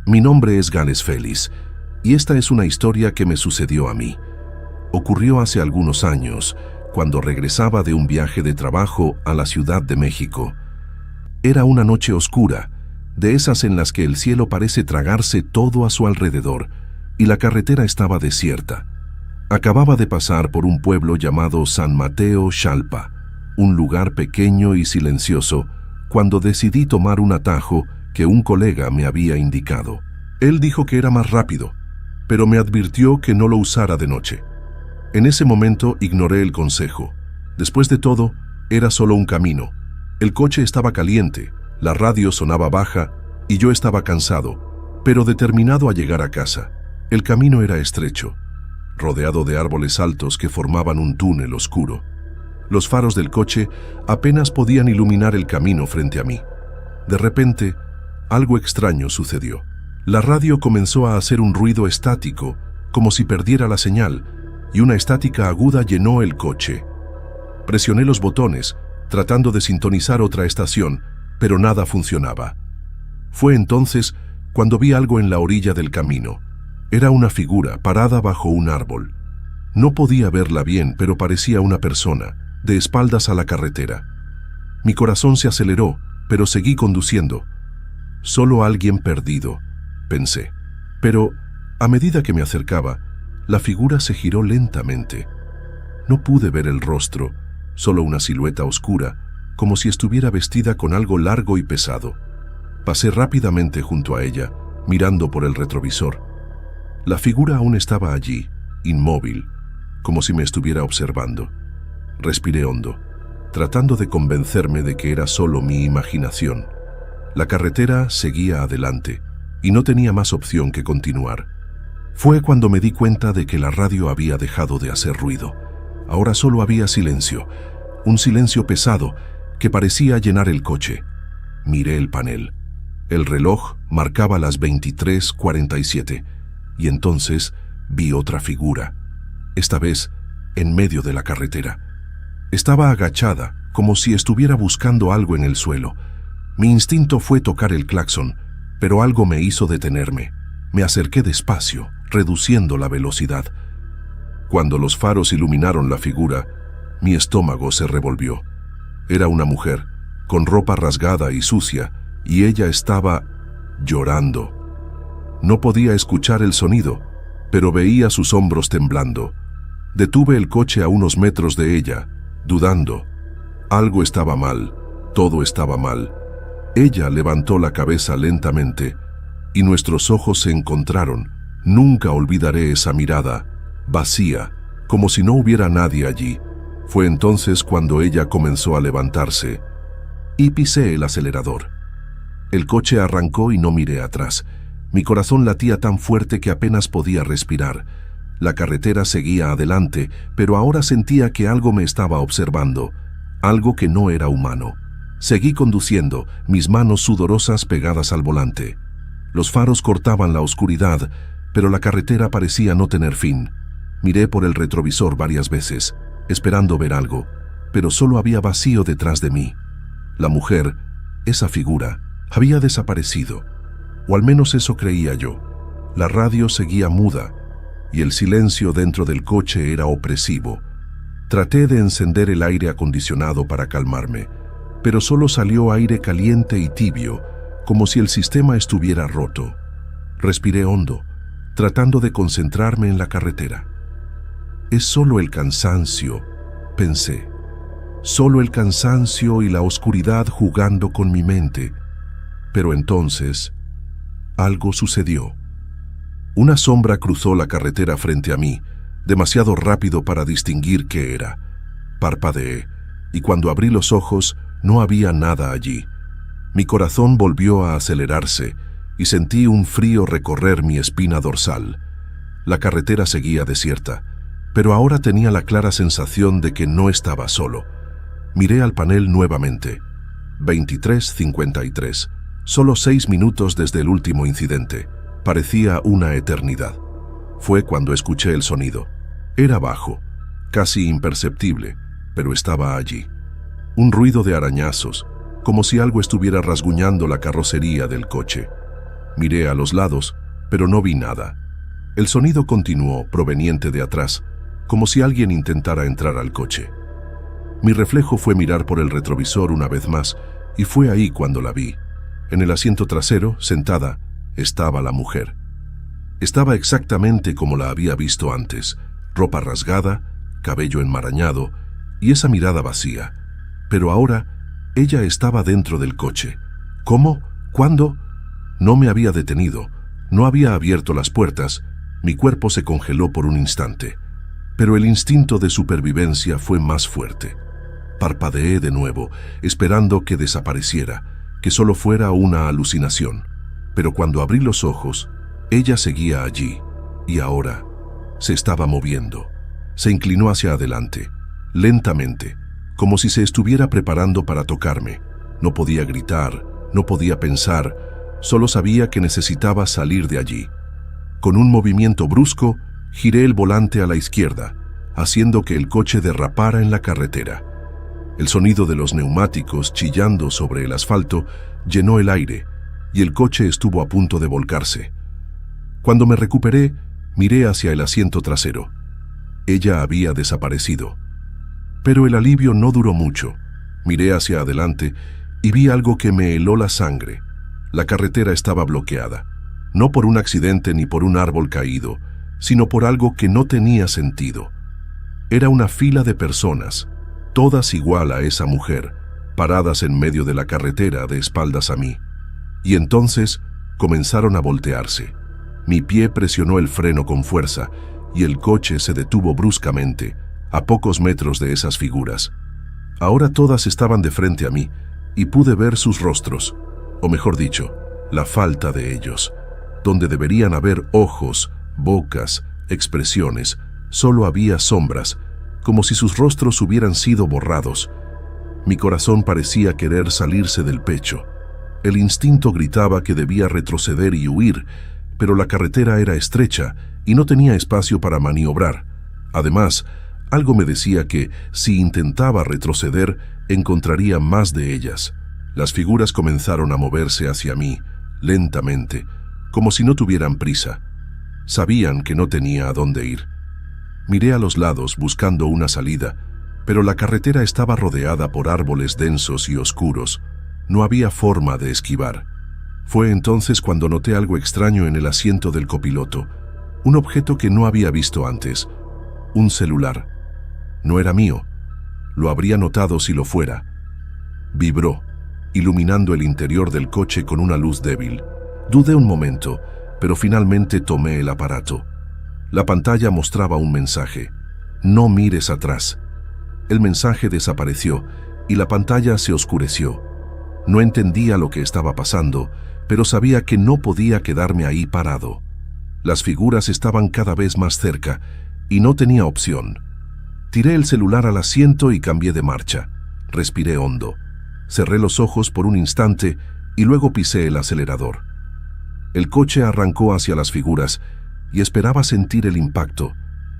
Mi nombre es Ganes Félix, y esta es una historia que me sucedió a mí. Ocurrió hace algunos años, cuando regresaba de un viaje de trabajo a la Ciudad de México. Era una noche oscura, de esas en las que el cielo parece tragarse todo a su alrededor, y la carretera estaba desierta. Acababa de pasar por un pueblo llamado San Mateo Xalpa, un lugar pequeño y silencioso, cuando decidí tomar un atajo que un colega me había indicado. Él dijo que era más rápido, pero me advirtió que no lo usara de noche. En ese momento ignoré el consejo. Después de todo, era solo un camino. El coche estaba caliente, la radio sonaba baja y yo estaba cansado, pero determinado a llegar a casa. El camino era estrecho, rodeado de árboles altos que formaban un túnel oscuro. Los faros del coche apenas podían iluminar el camino frente a mí. De repente, algo extraño sucedió. La radio comenzó a hacer un ruido estático, como si perdiera la señal, y una estática aguda llenó el coche. Presioné los botones, tratando de sintonizar otra estación, pero nada funcionaba. Fue entonces cuando vi algo en la orilla del camino. Era una figura parada bajo un árbol. No podía verla bien, pero parecía una persona, de espaldas a la carretera. Mi corazón se aceleró, pero seguí conduciendo. Solo alguien perdido, pensé. Pero, a medida que me acercaba, la figura se giró lentamente. No pude ver el rostro, solo una silueta oscura, como si estuviera vestida con algo largo y pesado. Pasé rápidamente junto a ella, mirando por el retrovisor. La figura aún estaba allí, inmóvil, como si me estuviera observando. Respiré hondo, tratando de convencerme de que era solo mi imaginación. La carretera seguía adelante, y no tenía más opción que continuar. Fue cuando me di cuenta de que la radio había dejado de hacer ruido. Ahora solo había silencio, un silencio pesado que parecía llenar el coche. Miré el panel. El reloj marcaba las 23:47, y entonces vi otra figura, esta vez en medio de la carretera. Estaba agachada, como si estuviera buscando algo en el suelo. Mi instinto fue tocar el claxon, pero algo me hizo detenerme. Me acerqué despacio, reduciendo la velocidad. Cuando los faros iluminaron la figura, mi estómago se revolvió. Era una mujer, con ropa rasgada y sucia, y ella estaba llorando. No podía escuchar el sonido, pero veía sus hombros temblando. Detuve el coche a unos metros de ella, dudando. Algo estaba mal, todo estaba mal. Ella levantó la cabeza lentamente, y nuestros ojos se encontraron. Nunca olvidaré esa mirada, vacía, como si no hubiera nadie allí. Fue entonces cuando ella comenzó a levantarse, y pisé el acelerador. El coche arrancó y no miré atrás. Mi corazón latía tan fuerte que apenas podía respirar. La carretera seguía adelante, pero ahora sentía que algo me estaba observando, algo que no era humano. Seguí conduciendo, mis manos sudorosas pegadas al volante. Los faros cortaban la oscuridad, pero la carretera parecía no tener fin. Miré por el retrovisor varias veces, esperando ver algo, pero solo había vacío detrás de mí. La mujer, esa figura, había desaparecido, o al menos eso creía yo. La radio seguía muda, y el silencio dentro del coche era opresivo. Traté de encender el aire acondicionado para calmarme, pero solo salió aire caliente y tibio, como si el sistema estuviera roto. Respiré hondo, tratando de concentrarme en la carretera. Es solo el cansancio, pensé. Solo el cansancio y la oscuridad jugando con mi mente. Pero entonces, algo sucedió. Una sombra cruzó la carretera frente a mí, demasiado rápido para distinguir qué era. Parpadeé, y cuando abrí los ojos, no había nada allí. Mi corazón volvió a acelerarse, y sentí un frío recorrer mi espina dorsal. La carretera seguía desierta, pero ahora tenía la clara sensación de que no estaba solo. Miré al panel nuevamente. 23:53. Solo 6 minutos desde el último incidente. Parecía una eternidad. Fue cuando escuché el sonido. Era bajo, casi imperceptible, pero estaba allí. Un ruido de arañazos, como si algo estuviera rasguñando la carrocería del coche. Miré a los lados, pero no vi nada. El sonido continuó, proveniente de atrás, como si alguien intentara entrar al coche. Mi reflejo fue mirar por el retrovisor una vez más, y fue ahí cuando la vi. En el asiento trasero, sentada, estaba la mujer. Estaba exactamente como la había visto antes, ropa rasgada, cabello enmarañado y esa mirada vacía. Pero ahora, ella estaba dentro del coche. ¿Cómo? ¿Cuándo? No me había detenido, no había abierto las puertas, mi cuerpo se congeló por un instante. pero el instinto de supervivencia fue más fuerte. Parpadeé de nuevo, esperando que desapareciera, que solo fuera una alucinación. Pero cuando abrí los ojos, ella seguía allí, y ahora se estaba moviendo. Se inclinó hacia adelante, lentamente, como si se estuviera preparando para tocarme. No podía gritar, no podía pensar, solo sabía que necesitaba salir de allí. Con un movimiento brusco, giré el volante a la izquierda, haciendo que el coche derrapara en la carretera. El sonido de los neumáticos chillando sobre el asfalto llenó el aire, y el coche estuvo a punto de volcarse. Cuando me recuperé, miré hacia el asiento trasero. Ella había desaparecido. Pero el alivio no duró mucho. Miré hacia adelante y vi algo que me heló la sangre. La carretera estaba bloqueada, no por un accidente ni por un árbol caído, sino por algo que no tenía sentido. Era una fila de personas, todas igual a esa mujer, paradas en medio de la carretera de espaldas a mí. Y entonces comenzaron a voltearse. Mi pie presionó el freno con fuerza y el coche se detuvo bruscamente, a pocos metros de esas figuras. Ahora todas estaban de frente a mí y pude ver sus rostros, o mejor dicho, la falta de ellos. Donde deberían haber ojos, bocas, expresiones, solo había sombras, como si sus rostros hubieran sido borrados. Mi corazón parecía querer salirse del pecho. El instinto gritaba que debía retroceder y huir, pero la carretera era estrecha y no tenía espacio para maniobrar. Además, algo me decía que, si intentaba retroceder, encontraría más de ellas. Las figuras comenzaron a moverse hacia mí, lentamente, como si no tuvieran prisa. Sabían que no tenía a dónde ir. Miré a los lados buscando una salida, pero la carretera estaba rodeada por árboles densos y oscuros. No había forma de esquivar. Fue entonces cuando noté algo extraño en el asiento del copiloto, un objeto que no había visto antes, un celular. No era mío. Lo habría notado si lo fuera. Vibró, iluminando el interior del coche con una luz débil. Dudé un momento, pero finalmente tomé el aparato. La pantalla mostraba un mensaje: no mires atrás. El mensaje desapareció y la pantalla se oscureció. No entendía lo que estaba pasando, pero sabía que no podía quedarme ahí parado. Las figuras estaban cada vez más cerca y no tenía opción. Tiré el celular al asiento y cambié de marcha. Respiré hondo. Cerré los ojos por un instante y luego pisé el acelerador. El coche arrancó hacia las figuras y esperaba sentir el impacto,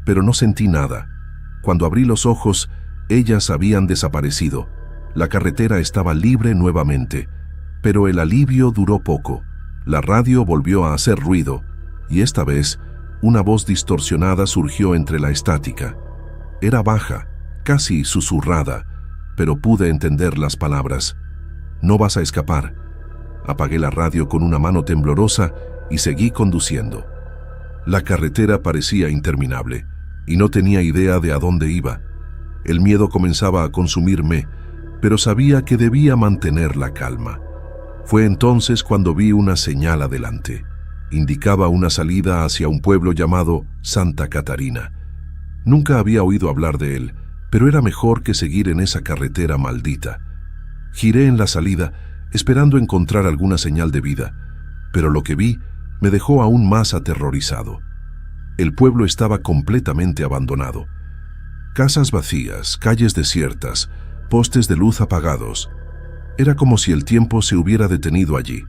pero no sentí nada. Cuando abrí los ojos, ellas habían desaparecido. La carretera estaba libre nuevamente, pero el alivio duró poco. La radio volvió a hacer ruido, y esta vez una voz distorsionada surgió entre la estática. Era baja, casi susurrada, pero pude entender las palabras. No vas a escapar. Apagué la radio con una mano temblorosa y seguí conduciendo. La carretera parecía interminable, y no tenía idea de a dónde iba. El miedo comenzaba a consumirme, pero sabía que debía mantener la calma. Fue entonces cuando vi una señal adelante. Indicaba una salida hacia un pueblo llamado Santa Catarina. Nunca había oído hablar de él, pero era mejor que seguir en esa carretera maldita. Giré en la salida, esperando encontrar alguna señal de vida, pero lo que vi me dejó aún más aterrorizado. El pueblo estaba completamente abandonado. Casas vacías, calles desiertas, postes de luz apagados. Era como si el tiempo se hubiera detenido allí.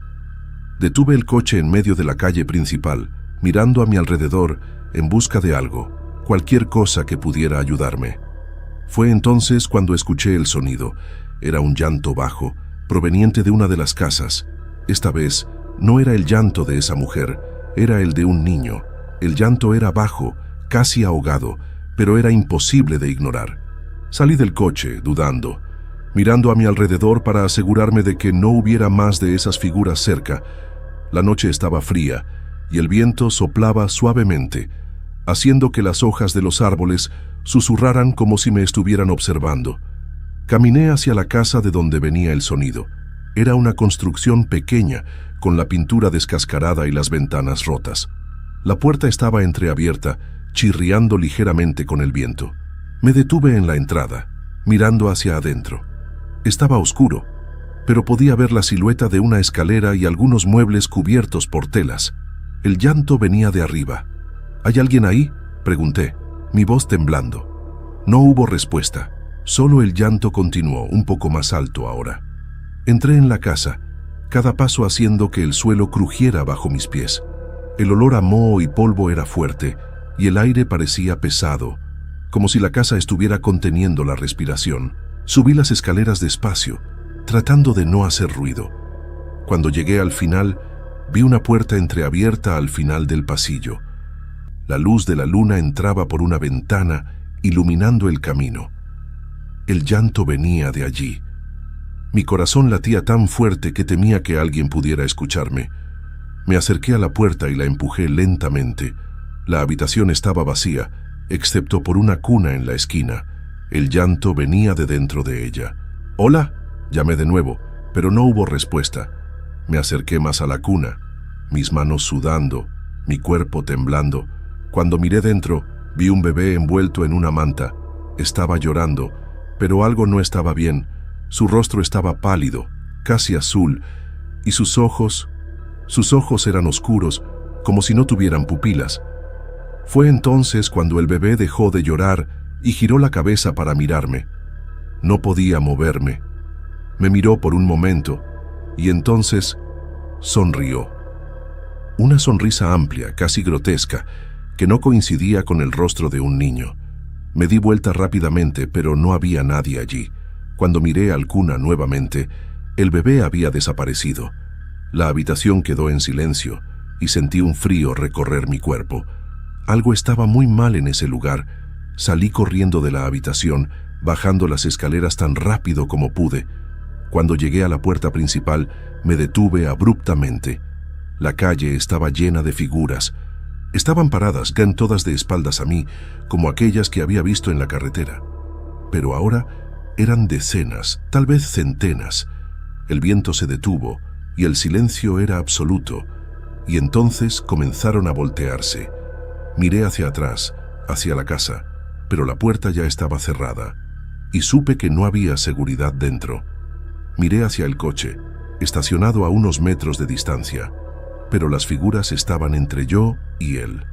Detuve el coche en medio de la calle principal, mirando a mi alrededor en busca de algo, cualquier cosa que pudiera ayudarme. Fue entonces cuando escuché el sonido. Era un llanto bajo, proveniente de una de las casas. Esta vez no era el llanto de esa mujer, era el de un niño. El llanto era bajo, casi ahogado, pero era imposible de ignorar. Salí del coche, dudando, mirando a mi alrededor para asegurarme de que no hubiera más de esas figuras cerca. La noche estaba fría y el viento soplaba suavemente, haciendo que las hojas de los árboles susurraran como si me estuvieran observando. Caminé hacia la casa de donde venía el sonido. Era una construcción pequeña, con la pintura descascarada y las ventanas rotas. La puerta estaba entreabierta chirriando ligeramente con el viento. Me detuve en la entrada, mirando hacia adentro. Estaba oscuro, pero podía ver la silueta de una escalera y algunos muebles cubiertos por telas. El llanto venía de arriba. ¿Hay alguien ahí?, pregunté, mi voz temblando. No hubo respuesta, solo el llanto continuó, un poco más alto ahora. Entré en la casa, cada paso haciendo que el suelo crujiera bajo mis pies. El olor a moho y polvo era fuerte, y el aire parecía pesado, como si la casa estuviera conteniendo la respiración. Subí las escaleras despacio, tratando de no hacer ruido. Cuando llegué al final, vi una puerta entreabierta al final del pasillo. La luz de la luna entraba por una ventana, iluminando el camino. El llanto venía de allí. Mi corazón latía tan fuerte que temía que alguien pudiera escucharme. Me acerqué a la puerta y la empujé lentamente. La habitación estaba vacía, excepto por una cuna en la esquina. El llanto venía de dentro de ella. «¿Hola?», llamé de nuevo, pero no hubo respuesta. Me acerqué más a la cuna, mis manos sudando, mi cuerpo temblando. Cuando miré dentro, vi un bebé envuelto en una manta. Estaba llorando, pero algo no estaba bien. Su rostro estaba pálido, casi azul, y sus ojos eran oscuros, como si no tuvieran pupilas. Fue entonces cuando el bebé dejó de llorar y giró la cabeza para mirarme. No podía moverme. Me miró por un momento, y entonces sonrió. Una sonrisa amplia, casi grotesca, que no coincidía con el rostro de un niño. Me di vuelta rápidamente, pero no había nadie allí. Cuando miré al cuna nuevamente, el bebé había desaparecido. La habitación quedó en silencio, y sentí un frío recorrer mi cuerpo. Algo estaba muy mal en ese lugar. Salí corriendo de la habitación, bajando las escaleras tan rápido como pude. Cuando llegué a la puerta principal, me detuve abruptamente. La calle estaba llena de figuras. Estaban paradas, todas de espaldas a mí, como aquellas que había visto en la carretera. Pero ahora eran decenas, tal vez centenas. El viento se detuvo y el silencio era absoluto. Y entonces comenzaron a voltearse. Miré hacia atrás, hacia la casa, pero la puerta ya estaba cerrada, y supe que no había seguridad dentro. Miré hacia el coche, estacionado a unos metros de distancia, pero las figuras estaban entre yo y él.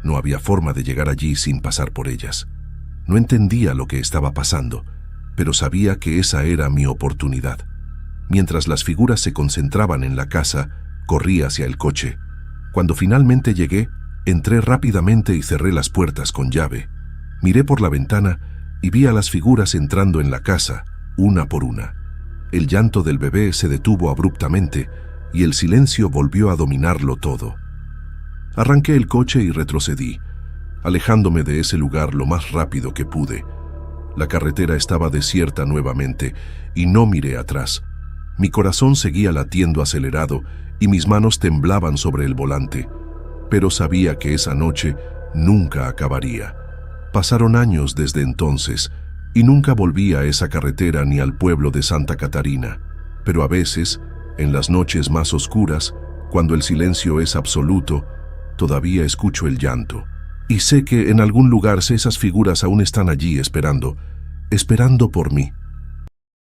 No había forma de llegar allí sin pasar por ellas. No entendía lo que estaba pasando, pero sabía que esa era mi oportunidad. Mientras las figuras se concentraban en la casa, corrí hacia el coche. Cuando finalmente llegué, entré rápidamente y cerré las puertas con llave. Miré por la ventana y vi a las figuras entrando en la casa, una por una. El llanto del bebé se detuvo abruptamente y el silencio volvió a dominarlo todo. Arranqué el coche y retrocedí, alejándome de ese lugar lo más rápido que pude. La carretera estaba desierta nuevamente y no miré atrás. Mi corazón seguía latiendo acelerado y mis manos temblaban sobre el volante, pero sabía que esa noche nunca acabaría. Pasaron años desde entonces y nunca volví a esa carretera ni al pueblo de Santa Catarina, pero a veces, en las noches más oscuras, cuando el silencio es absoluto, todavía escucho el llanto. Y sé que en algún lugar esas figuras aún están allí esperando por mí.